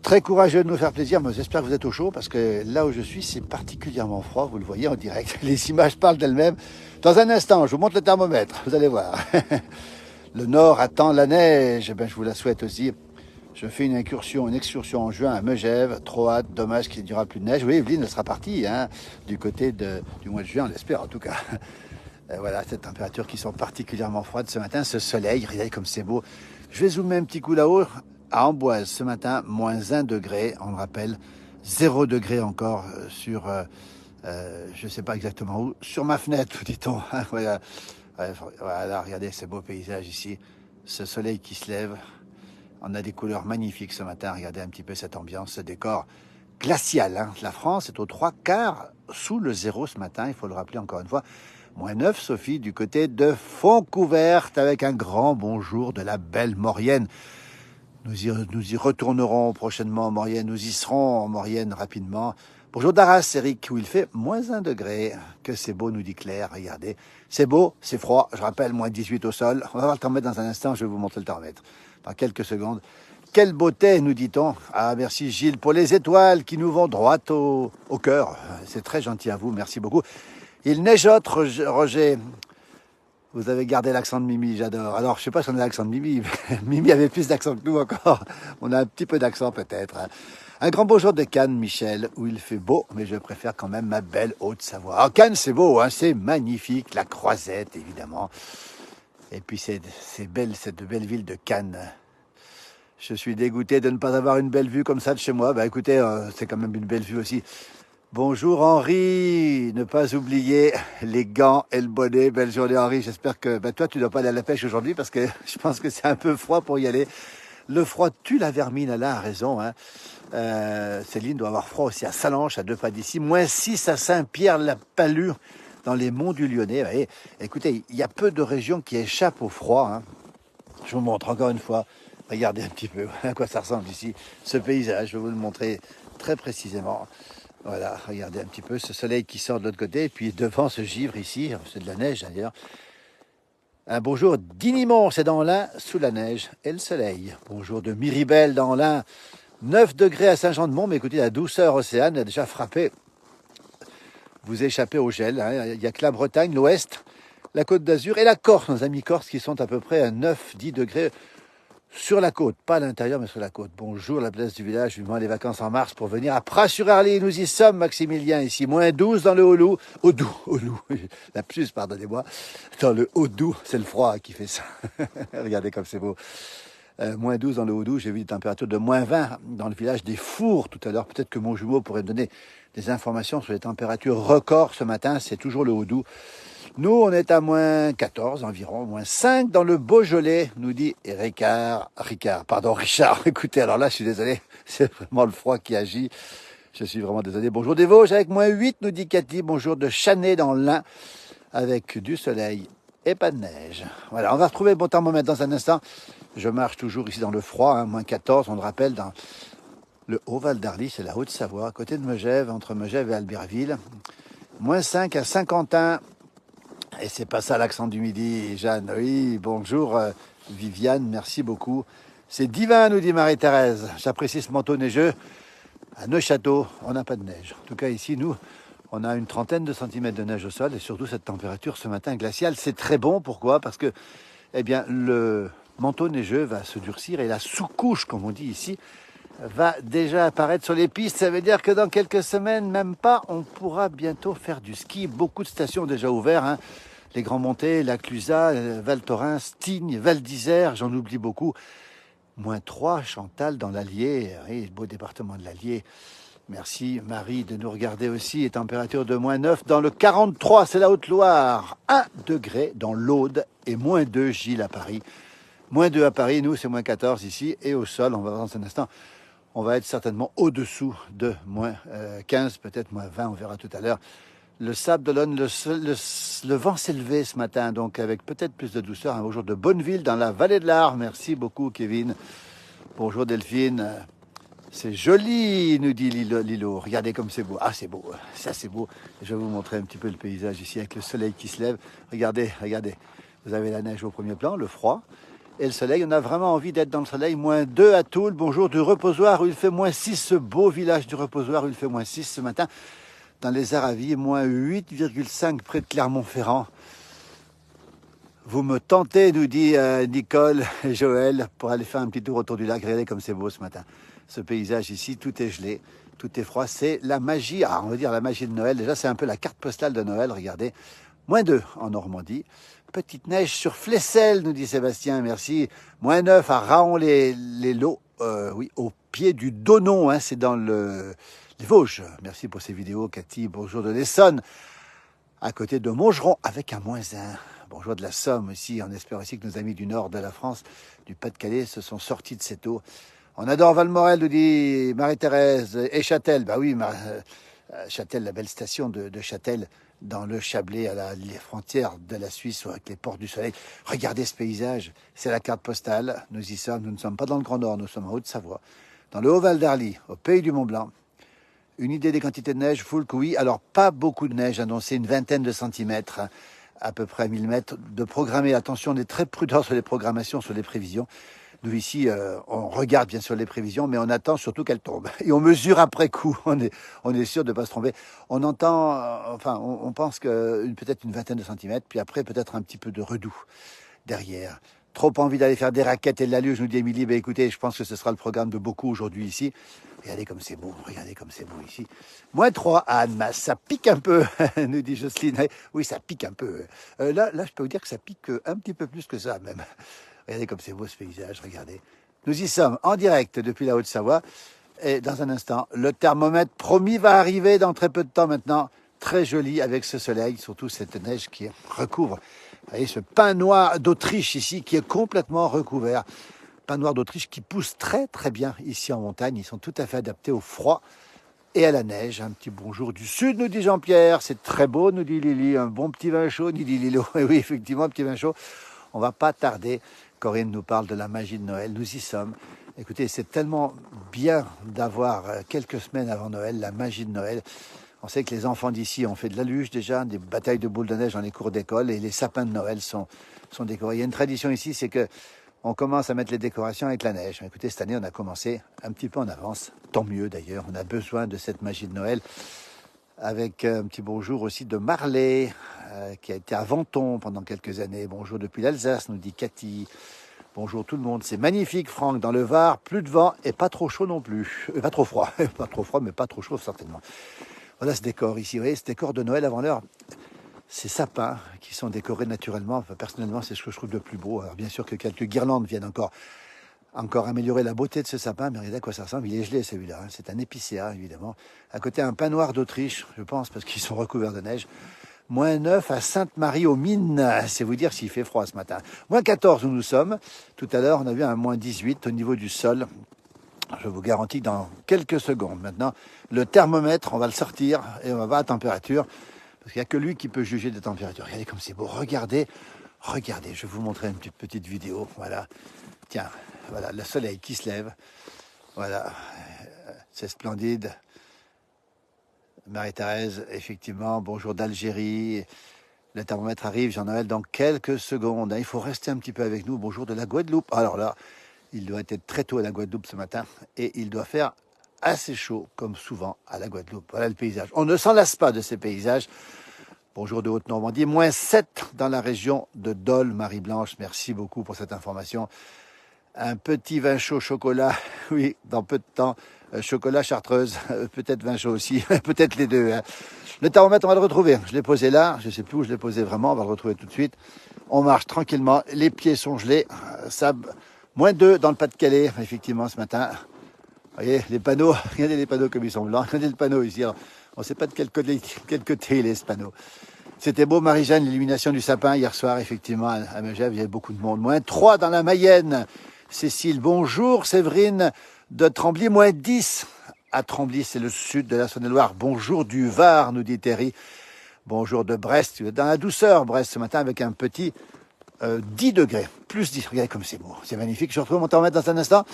Très courageux de nous faire plaisir, mais j'espère que vous êtes au chaud, parce que là où je suis, c'est particulièrement froid, vous le voyez en direct. Les images parlent d'elles-mêmes. Dans un instant, je vous montre le thermomètre, vous allez voir. Le Nord attend la neige, eh bien, je vous la souhaite aussi. Je fais une excursion en juin à Megève, trop hâte, dommage qu'il n'y aura plus de neige. Oui, Evelyne, elle sera partie hein, du côté du mois de juin, on l'espère en tout cas. Voilà, ces températures qui sont particulièrement froides ce matin, ce soleil, regardez comme c'est beau. Je vais zoomer un petit coup là-haut, à Amboise ce matin, moins 1 degré, on le rappelle, 0 degré encore sur, je ne sais pas exactement où, sur ma fenêtre, dit-on. Voilà, regardez ce beau paysage ici, ce soleil qui se lève. On a des couleurs magnifiques ce matin. Regardez un petit peu cette ambiance, ce décor glacial. Hein. La France est aux 3/4 sous le zéro ce matin. Il faut le rappeler encore une fois. Moins 9, Sophie, du côté de Fontcouverte, avec un grand bonjour de la belle Maurienne. Nous y retournerons prochainement en Maurienne. Nous y serons en Maurienne rapidement. Bonjour d'Arras, Eric, où il fait moins 1 degré. Que c'est beau, nous dit Claire. Regardez. C'est beau, c'est froid. Je rappelle, moins 18 au sol. On va voir le thermomètre dans un instant. Je vais vous montrer le thermomètre. Dans quelques secondes. Quelle beauté, nous dit-on. Ah, merci Gilles pour les étoiles qui nous vont droit au cœur. C'est très gentil à vous, merci beaucoup. Il neigeote, Roger. Vous avez gardé l'accent de Mimi, j'adore. Alors, je sais pas si on a l'accent de Mimi, mais Mimi avait plus d'accent que nous encore. On a un petit peu d'accent peut-être. Un grand bonjour de Cannes, Michel, où il fait beau, mais je préfère quand même ma belle Haute-Savoie. Ah, Cannes, c'est beau, hein, c'est magnifique. La Croisette, évidemment. Et puis cette belle ville de Cannes. Je suis dégoûté de ne pas avoir une belle vue comme ça de chez moi. Bah écoutez, c'est quand même une belle vue aussi. Bonjour Henri, ne pas oublier les gants et le bonnet. Belle journée Henri, j'espère que toi tu dois pas aller à la pêche aujourd'hui parce que je pense que c'est un peu froid pour y aller. Le froid tue la vermine, elle a raison. Hein. Céline doit avoir froid aussi à Salanches, à 2 pas d'ici. Moins 6 à Saint-Pierre-la-Palue. dans les monts du Lyonnais. Vous voyez, écoutez, il y a peu de régions qui échappent au froid, hein. Je vous montre encore une fois. Regardez un petit peu à quoi ça ressemble ici, ce paysage. Je vais vous le montrer très précisément. Voilà, regardez un petit peu ce soleil qui sort de l'autre côté. Et puis devant ce givre ici, c'est de la neige d'ailleurs. Un bonjour d'Inimont, c'est dans l'Ain, sous la neige et le soleil. Bonjour de Miribel dans l'Ain, 9 degrés à Saint-Jean-de-Mont. Mais écoutez, la douceur océane a déjà frappé. Vous échappez au gel, hein. Il n'y a que la Bretagne, l'Ouest, la Côte d'Azur et la Corse, nos amis corses qui sont à peu près à 9-10 degrés sur la côte, pas à l'intérieur mais sur la côte. Bonjour la place du village, vivement les vacances en mars pour venir à Pras-sur-Arly. Nous y sommes, Maximilien, ici, moins 12 dans le Haut-Loup, la plus, pardonnez-moi, dans le Haut-Doubs, c'est le froid qui fait ça. Regardez comme c'est beau. Moins 12 dans le Haut-Doubs, j'ai vu des températures de moins 20 dans le village des Fours tout à l'heure. Peut-être que mon jumeau pourrait me donner des informations sur les températures records ce matin, c'est toujours le Haut-Doubs. Nous, on est à moins 14 environ, moins 5 dans le Beaujolais, nous dit Richard. Écoutez, alors là, je suis désolé, c'est vraiment le froid qui agit. Je suis vraiment désolé. Bonjour des Vosges avec moins 8, nous dit Cathy. Bonjour de Chanay dans l'Ain avec du soleil et pas de neige. Voilà, on va retrouver le bon thermomètre dans un instant. Je marche toujours ici dans le froid, hein, moins 14, on le rappelle, dans le Haut-Val d'Arly, c'est la Haute-Savoie, à côté de Megève, entre Megève et Albertville. Moins 5 à Saint-Quentin. Et c'est pas ça l'accent du midi, Jeanne. Oui, bonjour Viviane, merci beaucoup. C'est divin, nous dit Marie-Thérèse. J'apprécie ce manteau neigeux. À Neuchâteau, on n'a pas de neige. En tout cas, ici, nous, on a une trentaine de centimètres de neige au sol. Et surtout, cette température ce matin glaciale, c'est très bon. Pourquoi? Parce que, eh bien, le manteau neigeux va se durcir et la sous-couche, comme on dit ici, va déjà apparaître sur les pistes. Ça veut dire que dans quelques semaines, même pas, on pourra bientôt faire du ski. Beaucoup de stations ont déjà ouvert, hein. Les Grands Montées, la Clusaz, Val Thorens, Tignes, Val d'Isère, j'en oublie beaucoup. Moins 3, Chantal, dans l'Allier, oui, beau département de l'Allier. Merci Marie de nous regarder aussi. Et température de moins 9 dans le 43, c'est la Haute-Loire. 1 degré dans l'Aude et moins 2, Gilles à Paris. Moins 2 à Paris, nous c'est moins 14 ici. Et au sol, on va voir dans un instant, on va être certainement au-dessous de moins 15, peut-être moins 20, on verra tout à l'heure. Le Sable d'Olonne, le vent s'est levé ce matin, donc avec peut-être plus de douceur. Un beau jour de Bonneville dans la vallée de l'Ar. Merci beaucoup, Kevin. Bonjour, Delphine. C'est joli, nous dit Lilo. Regardez comme c'est beau. Ah, c'est beau. Ça, c'est beau. Je vais vous montrer un petit peu le paysage ici avec le soleil qui se lève. Regardez, regardez. Vous avez la neige au premier plan, le froid et le soleil. On a vraiment envie d'être dans le soleil. Moins 2 à Toul. Bonjour du Reposoir où il fait moins 6. Ce beau village du Reposoir où il fait moins 6 ce matin. Dans les Aravis, moins 8,5 près de Clermont-Ferrand. Vous me tentez, nous dit Nicole et Joël, pour aller faire un petit tour autour du lac. Regardez comme c'est beau ce matin. Ce paysage ici, tout est gelé, tout est froid. C'est la magie, on va dire la magie de Noël. Déjà, c'est un peu la carte postale de Noël, regardez. Moins 2 en Normandie. Petite neige sur Flesselles, nous dit Sébastien, merci. Moins 9 à Raon-les-Laux, oui, au pied du Donon, hein, c'est dans les Vosges. Merci pour ces vidéos, Cathy. Bonjour de l'Essonne, à côté de Montgeron, avec un moins 1. Bonjour de la Somme aussi. On espère aussi que nos amis du nord de la France, du Pas-de-Calais, se sont sortis de cette eau. On adore Valmorel, nous dit Marie-Thérèse. Et Châtel, bah oui, Châtel, la belle station de Châtel, dans le Chablais, à les frontières de la Suisse, avec les ports du soleil. Regardez ce paysage, c'est la carte postale. Nous y sommes, nous ne sommes pas dans le Grand Nord, nous sommes en Haute-Savoie, dans le Haut-Val d'Arly, au pays du Mont-Blanc. Une idée des quantités de neige, Foulques, oui. Alors, pas beaucoup de neige annoncée, une vingtaine de centimètres, à peu près à 1000 mètres. De programmer, attention, on est très prudent sur les programmations, sur les prévisions. Nous, ici, on regarde bien sûr les prévisions, mais on attend surtout qu'elles tombent. Et on mesure après coup, on est sûr de ne pas se tromper. On entend, on pense que peut-être une vingtaine de centimètres, puis après peut-être un petit peu de redoux derrière. Trop envie d'aller faire des raquettes et de la luge, nous dit Émilie. Ben écoutez, je pense que ce sera le programme de beaucoup aujourd'hui ici. Regardez comme c'est beau, ici. Moins 3 à Annemasse, ça pique un peu, nous dit Jocelyne. Oui, ça pique un peu. Là, je peux vous dire que ça pique un petit peu plus que ça même. Regardez comme c'est beau ce paysage, regardez. Nous y sommes en direct depuis la Haute-Savoie. Et dans un instant, le thermomètre promis va arriver dans très peu de temps maintenant. Très joli avec ce soleil, surtout cette neige qui recouvre. Vous voyez ce pin noir d'Autriche ici qui est complètement recouvert. Pin noir d'Autriche qui pousse très très bien ici en montagne. Ils sont tout à fait adaptés au froid et à la neige. Un petit bonjour du sud, nous dit Jean-Pierre. C'est très beau, nous dit Lily. Un bon petit vin chaud, nous dit Lilo. Et oui, effectivement, un petit vin chaud. On va pas tarder. Corinne nous parle de la magie de Noël. Nous y sommes. Écoutez, c'est tellement bien d'avoir quelques semaines avant Noël la magie de Noël. On sait que les enfants d'ici ont fait de la luge déjà, des batailles de boules de neige dans les cours d'école et les sapins de Noël sont décorés. Il y a une tradition ici, c'est que on commence à mettre les décorations avec la neige. Écoutez, cette année, on a commencé un petit peu en avance. Tant mieux d'ailleurs, on a besoin de cette magie de Noël. Avec un petit bonjour aussi de Marley, qui a été à Venton pendant quelques années. Bonjour depuis l'Alsace, nous dit Cathy. Bonjour tout le monde, c'est magnifique Franck, dans le Var, plus de vent et pas trop chaud non plus. Pas trop froid, pas trop froid mais pas trop chaud certainement. Voilà ce décor ici, vous voyez, ce décor de Noël avant l'heure. Ces sapins qui sont décorés naturellement, enfin, personnellement c'est ce que je trouve de plus beau. Alors bien sûr que quelques guirlandes viennent encore améliorer la beauté de ce sapin, mais regardez à quoi ça ressemble, il est gelé celui-là, hein. C'est un épicéa évidemment. À côté un pin noir d'Autriche, je pense, parce qu'ils sont recouverts de neige. -9 à Sainte-Marie-aux-Mines, c'est vous dire s'il fait froid ce matin. -14 où nous sommes. Tout à l'heure, on a vu un -18 au niveau du sol. Je vous garantis que dans quelques secondes, maintenant, le thermomètre, on va le sortir et on va voir la température. Parce qu'il n'y a que lui qui peut juger des températures. Regardez comme c'est beau. Regardez, regardez. Je vais vous montrer une petite vidéo. Voilà. Tiens, voilà, le soleil qui se lève. Voilà. C'est splendide. Marie-Thérèse, effectivement, bonjour d'Algérie. Le thermomètre arrive, Jean-Noël, dans quelques secondes. Il faut rester un petit peu avec nous. Bonjour de la Guadeloupe. Alors là, il doit être très tôt à la Guadeloupe ce matin et il doit faire assez chaud, comme souvent à la Guadeloupe. Voilà le paysage. On ne s'en lasse pas de ces paysages. Bonjour de Haute-Normandie. -7 dans la région de Dole, Marie-Blanche. Merci beaucoup pour cette information. Un petit vin chaud chocolat, oui, dans peu de temps. Chocolat chartreuse, peut-être vin chaud aussi, peut-être les deux. Hein. Le thermomètre, on va le retrouver. Je l'ai posé là, je ne sais plus où je l'ai posé vraiment, on va le retrouver tout de suite. On marche tranquillement, les pieds sont gelés. Ça, -2 dans le Pas-de-Calais, effectivement, ce matin. Vous voyez, les panneaux, regardez les panneaux comme ils sont blancs. Regardez le panneau ici. Alors, on ne sait pas de quel côté il est ce panneau. C'était beau, Marie-Jeanne, l'illumination du sapin hier soir, effectivement, à Megève, il y avait beaucoup de monde. -3 dans la Mayenne. Cécile, bonjour. Séverine de Trembly, -10 à Trembly, c'est le sud de la Saône-et-Loire. Bonjour du Var, nous dit Terry. Bonjour de Brest, dans la douceur, Brest, ce matin, avec un petit 10 degrés, +10. Regardez comme c'est beau, c'est magnifique. Je retrouve mon thermomètre dans un instant.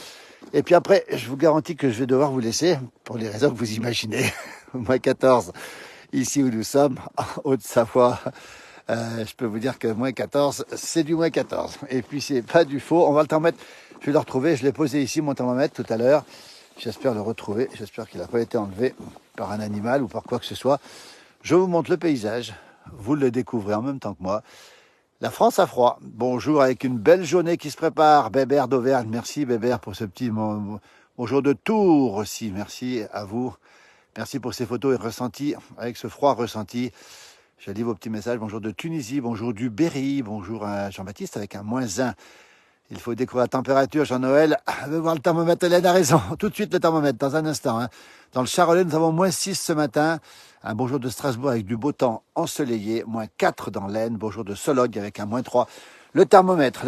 Et puis après, je vous garantis que je vais devoir vous laisser, pour les raisons que vous imaginez. -14, ici où nous sommes, en Haute-Savoie. Je peux vous dire que -14, c'est du -14. Et puis c'est pas du faux. On va le thermomètre. Je vais le retrouver. Je l'ai posé ici, mon thermomètre, tout à l'heure. J'espère le retrouver. J'espère qu'il n'a pas été enlevé par un animal ou par quoi que ce soit. Je vous montre le paysage. Vous le découvrez en même temps que moi. La France a froid. Bonjour avec une belle journée qui se prépare. Bébert d'Auvergne. Merci Bébert pour ce petit bonjour de Tours aussi. Merci à vous. Merci pour ces photos et ressentis avec ce froid ressenti. Je lis vos petits messages. Bonjour de Tunisie, bonjour du Berry, bonjour à Jean-Baptiste avec un -1. Il faut découvrir la température. Jean-Noël veut voir le thermomètre. Hélène a raison. Tout de suite le thermomètre, dans un instant. Hein. Dans le Charolais, nous avons -6 ce matin. Un bonjour de Strasbourg avec du beau temps ensoleillé. -4 dans l'Aisne. Bonjour de Sologne avec un -3. Le thermomètre,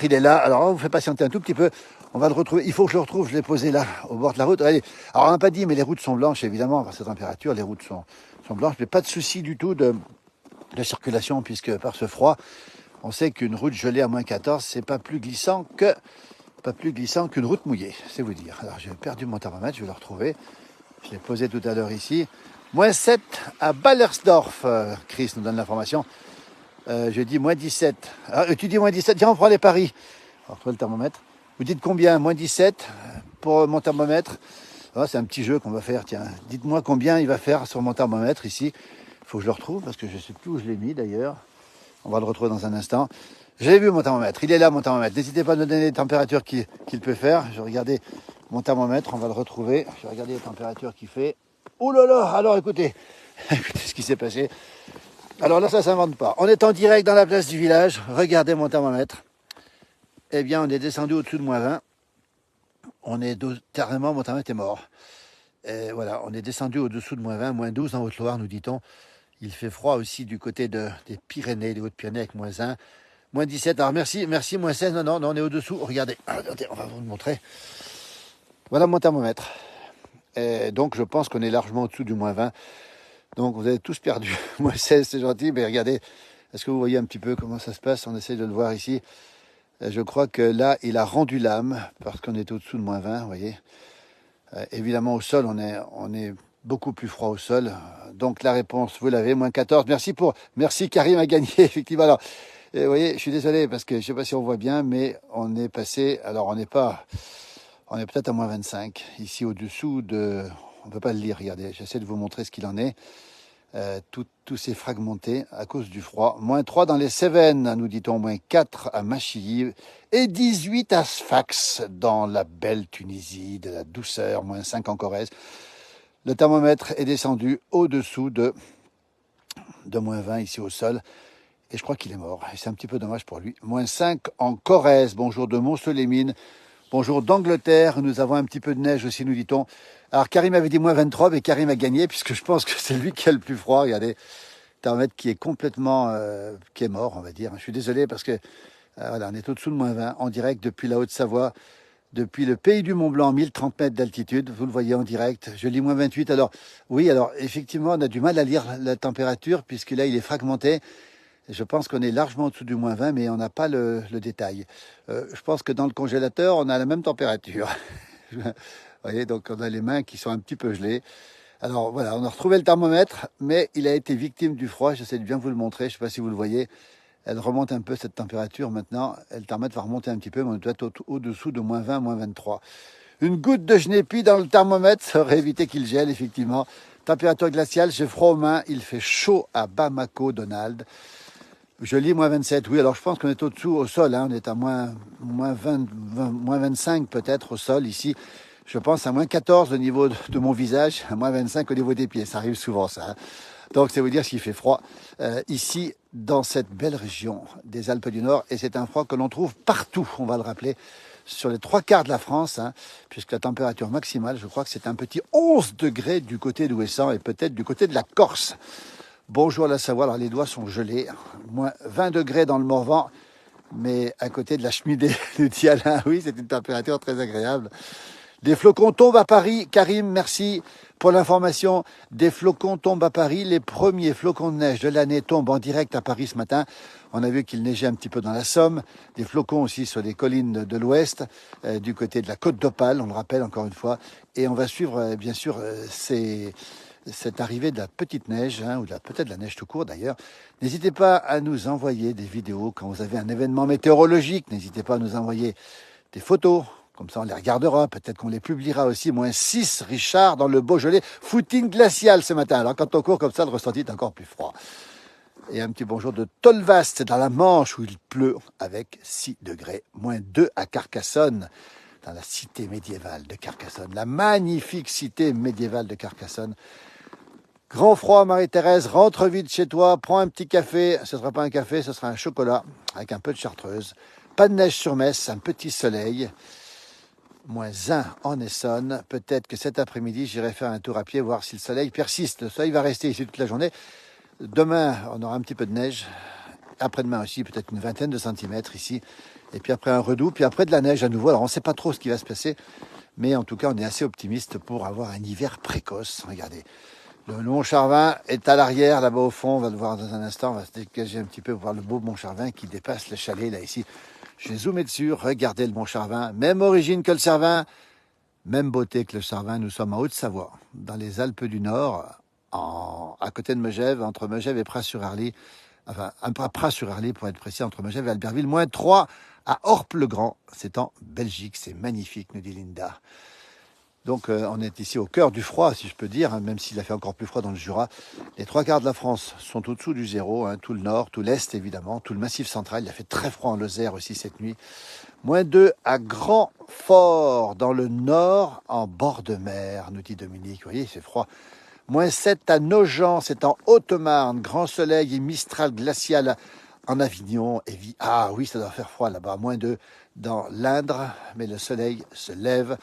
il est là. Alors, on vous fait patienter un tout petit peu. On va le retrouver. Il faut que je le retrouve. Je l'ai posé là, au bord de la route. Allez. Alors, on n'a pas dit, mais les routes sont blanches, évidemment. Par cette température, les routes sont blanches. Mais pas de souci du tout de circulation, puisque par ce froid, on sait qu'une route gelée à -14, c'est pas plus glissant qu'une route mouillée, c'est vous dire. Alors j'ai perdu mon thermomètre, je vais le retrouver. Je l'ai posé tout à l'heure ici. -7 à Ballersdorf. Chris nous donne l'information. Je dis -17. Alors, tu dis -17, tiens, on prend les paris. On va retrouver le thermomètre. Vous dites combien? -17 pour mon thermomètre. Ah, c'est un petit jeu qu'on va faire, tiens. Dites-moi combien il va faire sur mon thermomètre ici. Il faut que je le retrouve parce que je ne sais plus où je l'ai mis d'ailleurs. On va le retrouver dans un instant. J'ai vu mon thermomètre. Il est là, mon thermomètre. N'hésitez pas à me donner les températures qu'il peut faire. Je vais regarder mon thermomètre. On va le retrouver. Je vais regarder les températures qu'il fait. Oh là là. Alors, écoutez. Écoutez ce qui s'est passé. Alors là, ça ne s'invente pas. On est en direct dans la place du village. Regardez mon thermomètre. Eh bien, on est descendu au-dessus de -20. On est carrément, mon thermomètre est mort. Et voilà, on est descendu au-dessous de -20, -12 en Haute-Loire, nous dit-on. Il fait froid aussi du côté des Pyrénées, des Hautes-Pyrénées avec -1, -17. Alors merci, -16. Non, on est au-dessous. Regardez, on va vous le montrer. Voilà mon thermomètre. Et donc je pense qu'on est largement au-dessous du moins 20. Donc vous avez tous perdu. Moins 16, c'est gentil, mais regardez, est-ce que vous voyez un petit peu comment ça se passe? On essaie de le voir ici. Je crois que là, il a rendu l'âme, parce qu'on est au-dessous de moins 20, vous voyez. Évidemment, au sol, on est beaucoup plus froid au sol. Donc la réponse, vous l'avez, moins 14. Merci Karim a gagné, effectivement. Alors, vous voyez, je suis désolé, parce que je ne sais pas si on voit bien, mais on est passé, alors on est peut-être à moins 25, ici au-dessous de, on ne peut pas le lire, regardez, j'essaie de vous montrer ce qu'il en est. Tout s'est fragmenté à cause du froid. Moins 3 dans les Cévennes, nous dit-on, moins 4 à Machilly et 18 à Sfax dans la belle Tunisie, de la douceur, moins 5 en Corrèze. Le thermomètre est descendu au-dessous de moins 20 ici au sol. Et je crois qu'il est mort. Et c'est un petit peu dommage pour lui. Moins 5 en Corrèze. Bonjour de Mont-Solémine. Bonjour d'Angleterre. Nous avons un petit peu de neige aussi, nous dit-on. Alors Karim avait dit moins 23, mais Karim a gagné, puisque je pense que c'est lui qui a le plus froid. Regardez, thermomètre qui est complètement, qui est mort, on va dire. Je suis désolé parce que voilà, on est au-dessous de moins 20, en direct depuis la Haute-Savoie, depuis le pays du Mont-Blanc, 1030 mètres d'altitude. Vous le voyez en direct. Je lis moins 28. Alors oui, alors effectivement, on a du mal à lire la température, puisque là, il est fragmenté. Je pense qu'on est largement au-dessous du moins 20, mais on n'a pas le détail. Je pense que dans le congélateur, on a la même température. Vous voyez, donc on a les mains qui sont un petit peu gelées. Alors voilà, on a retrouvé le thermomètre, mais il a été victime du froid. J'essaie de bien vous le montrer, je ne sais pas si vous le voyez. Elle remonte un peu cette température maintenant. Le thermomètre va remonter un petit peu, mais on doit être au-dessous de moins 20, moins 23. Une goutte de genépi dans le thermomètre, ça aurait évité qu'il gèle, effectivement. Température glaciale, j'ai froid aux mains, il fait chaud à Bamako, Donald. Je lis moins 27, oui, alors je pense qu'on est au-dessous au sol, hein. On est à moins 25 peut-être au sol ici. Je pense à moins 14 au niveau de mon visage, à moins 25 au niveau des pieds, ça arrive souvent ça. Hein. Donc c'est vous dire s'il fait froid ici dans cette belle région des Alpes du Nord, et c'est un froid que l'on trouve partout, on va le rappeler, sur les 3/4 de la France, hein, puisque la température maximale, je crois que c'est un petit 11 degrés du côté d'Ouessant et peut-être du côté de la Corse. Bonjour la Savoie, alors les doigts sont gelés, moins 20 degrés dans le Morvan, mais à côté de la cheminée, nous dit Alain, oui, c'est une température très agréable. Des flocons tombent à Paris, Karim, merci pour l'information. Des flocons tombent à Paris, les premiers flocons de neige de l'année tombent en direct à Paris ce matin. On a vu qu'il neigeait un petit peu dans la Somme, des flocons aussi sur les collines de l'ouest, du côté de la Côte d'Opale, on le rappelle encore une fois, et on va suivre bien sûr cette arrivée de la petite neige, hein, ou peut-être de la neige tout court d'ailleurs. N'hésitez pas à nous envoyer des vidéos quand vous avez un événement météorologique. N'hésitez pas à nous envoyer des photos. Comme ça, on les regardera. Peut-être qu'on les publiera aussi. Moins 6, Richard, dans le Beaujolais. Footing glacial ce matin. Alors, quand on court comme ça, le ressenti est encore plus froid. Et un petit bonjour de Tolvast, dans la Manche, où il pleut avec 6 degrés. Moins 2 à Carcassonne, dans la cité médiévale de Carcassonne. La magnifique cité médiévale de Carcassonne. Grand froid, Marie-Thérèse, rentre vite chez toi, prends un petit café, ce ne sera pas un café, ce sera un chocolat, avec un peu de chartreuse. Pas de neige sur Metz, un petit soleil. Moins 1 en Essonne. Peut-être que cet après-midi, j'irai faire un tour à pied, voir si le soleil persiste. Le soleil va rester ici toute la journée. Demain, on aura un petit peu de neige. Après-demain aussi, peut-être une vingtaine de centimètres ici. Et puis après un redout, puis après de la neige à nouveau. Alors on ne sait pas trop ce qui va se passer, mais en tout cas, on est assez optimiste pour avoir un hiver précoce. Regardez. Le Mont-Charvin est à l'arrière, là-bas au fond, on va le voir dans un instant, on va se dégager un petit peu pour voir le beau Mont-Charvin qui dépasse le chalet, là, ici. Je vais zoomer dessus, regardez le Mont-Charvin, même origine que le Cervin, même beauté que le Cervin, nous sommes en Haute-Savoie, dans les Alpes du Nord, à côté de Megève, entre Megève et Pras-sur-Arly, enfin, à Pras-sur-Arly pour être précis, entre Megève et Albertville, moins 3 à Orpe-le-Grand, c'est en Belgique, c'est magnifique, nous dit Linda. Donc on est ici au cœur du froid, si je peux dire, hein, même s'il a fait encore plus froid dans le Jura. Les 3/4 de la France sont au-dessous du zéro, hein, tout le nord, tout l'est évidemment, tout le massif central. Il a fait très froid en Lozère aussi cette nuit. Moins 2 à Grand-Fort, dans le nord, en bord de mer, nous dit Dominique. Vous voyez, c'est froid. Moins 7 à Nogent, c'est en Haute-Marne. Grand soleil et mistral glacial en Avignon. Ah oui, ça doit faire froid là-bas. Moins 2 dans l'Indre, mais le soleil se lève.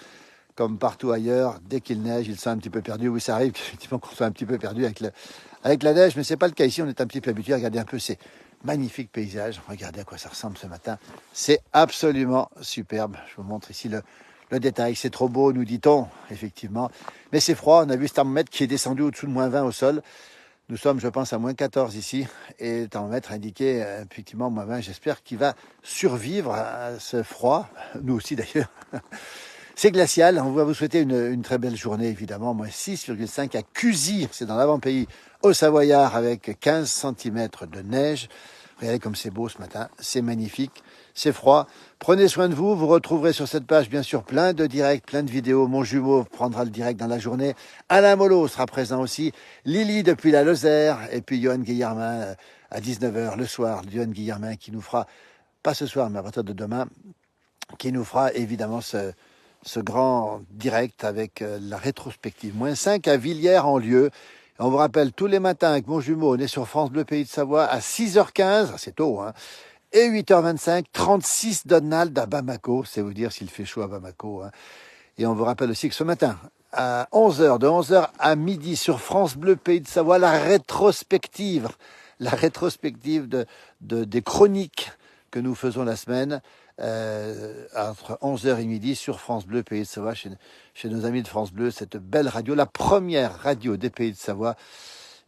Comme partout ailleurs, dès qu'il neige, ils sont un petit peu perdus. Oui, ça arrive effectivement qu'on soit un petit peu perdu avec la neige, mais ce n'est pas le cas ici. On est un petit peu habitué. Regardez un peu ces magnifiques paysages. Regardez à quoi ça ressemble ce matin. C'est absolument superbe. Je vous montre ici le le détail. C'est trop beau, nous dit-on, effectivement. Mais c'est froid, on a vu ce thermomètre qui est descendu au-dessous de -20 au sol. Nous sommes, je pense, à -14 ici. Et le thermomètre indiquait effectivement -20. J'espère qu'il va survivre à ce froid. Nous aussi d'ailleurs. C'est glacial. On va vous souhaiter une très belle journée, évidemment. -6,5 à Cusy, c'est dans l'avant-pays, au Savoyard, avec 15 cm de neige. Regardez comme c'est beau ce matin. C'est magnifique. C'est froid. Prenez soin de vous. Vous retrouverez sur cette page, bien sûr, plein de directs, plein de vidéos. Mon jumeau prendra le direct dans la journée. Alain Mollo sera présent aussi. Lily depuis la Lozère. Et puis Johan Guillermin à 19h le soir. Johan Guillermin qui nous fera, pas ce soir, mais à partir de demain, qui nous fera évidemment ce grand direct avec la rétrospective. -5 à Villiers-en-Lieu. On vous rappelle, tous les matins avec mon jumeau, on est sur France Bleu Pays de Savoie à 6h15, c'est tôt, hein, et 8h25, 36 Donald à Bamako, c'est vous dire s'il fait chaud à Bamako. Hein. Et on vous rappelle aussi que ce matin, à 11h, de 11h à midi, sur France Bleu Pays de Savoie, la rétrospective des chroniques que nous faisons la semaine, entre 11h et midi sur France Bleu Pays de Savoie, chez nos amis de France Bleu, cette belle radio, la première radio des Pays de Savoie.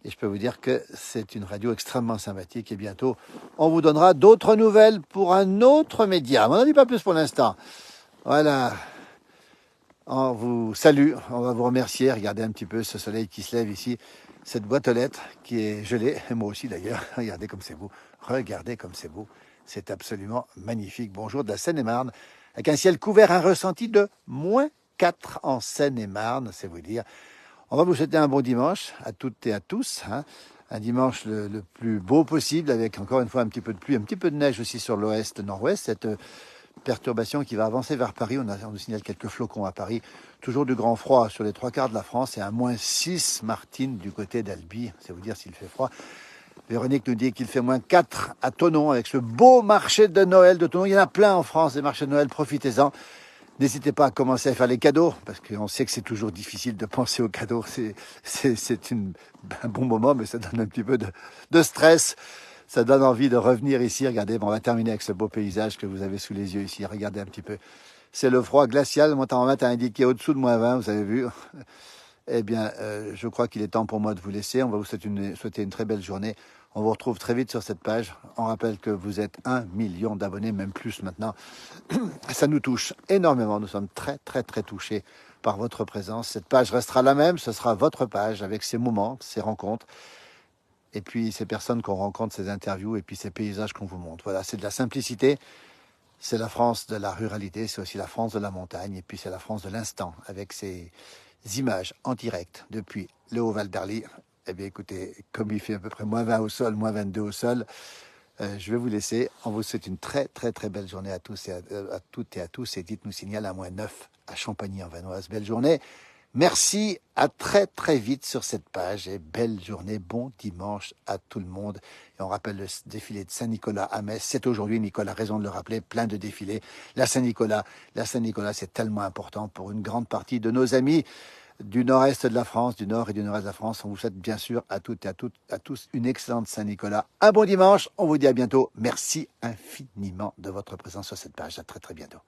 Et je peux vous dire que c'est une radio extrêmement sympathique. Et bientôt, on vous donnera d'autres nouvelles pour un autre média. Mais on n'en dit pas plus pour l'instant. Voilà. On vous salue, on va vous remercier. Regardez un petit peu ce soleil qui se lève ici. Cette boîte aux lettres qui est gelée, et moi aussi d'ailleurs. Regardez comme c'est beau. Regardez comme c'est beau. C'est absolument magnifique. Bonjour de la Seine-et-Marne, avec un ciel couvert, un ressenti de -4 en Seine-et-Marne, c'est vous dire. On va vous souhaiter un bon dimanche à toutes et à tous. Hein. Un dimanche le plus beau possible, avec encore une fois un petit peu de pluie, un petit peu de neige aussi sur l'ouest, nord-ouest. Cette perturbation qui va avancer vers Paris. On nous signale quelques flocons à Paris. Toujours du grand froid sur les 3/4 de la France et à -6, Martine, du côté d'Albi. C'est vous dire s'il fait froid. Véronique nous dit qu'il fait -4 à Thonon avec ce beau marché de Noël de Thonon. Il y en a plein en France, des marchés de Noël, profitez-en. N'hésitez pas à commencer à faire les cadeaux, parce qu'on sait que c'est toujours difficile de penser aux cadeaux. C'est un bon moment, mais ça donne un petit peu de stress. Ça donne envie de revenir ici. Regardez, on va terminer avec ce beau paysage que vous avez sous les yeux ici. Regardez un petit peu. C'est le froid glacial. Mon thermomètre a indiqué au-dessous de -20, vous avez vu. Eh bien, je crois qu'il est temps pour moi de vous laisser. On va vous souhaiter une très belle journée. On vous retrouve très vite sur cette page. On rappelle que vous êtes 1 million d'abonnés, même plus maintenant. Ça nous touche énormément. Nous sommes très, très, très touchés par votre présence. Cette page restera la même. Ce sera votre page avec ces moments, ces rencontres. Et puis ces personnes qu'on rencontre, ces interviews, et puis ces paysages qu'on vous montre. Voilà, c'est de la simplicité. C'est la France de la ruralité. C'est aussi la France de la montagne. Et puis c'est la France de l'instant, avec ces images en direct depuis le Haut-Val d'Arly. Eh bien écoutez, comme il fait à peu près -20 au sol, -22 au sol, je vais vous laisser. On vous souhaite une très très très belle journée à tous et à toutes et à tous. Et dites-nous signal à -9 à Champagny en Vanoise. Belle journée. Merci, à très très vite sur cette page et belle journée, bon dimanche à tout le monde. Et on rappelle le défilé de Saint-Nicolas à Metz. C'est aujourd'hui, Nicolas a raison de le rappeler, plein de défilés. La Saint-Nicolas, c'est tellement important pour une grande partie de nos amis du nord-est de la France, du nord et du nord-est de la France. On vous souhaite bien sûr à toutes et à tous une excellente Saint-Nicolas. Un bon dimanche, on vous dit à bientôt. Merci infiniment de votre présence sur cette page. À très très bientôt.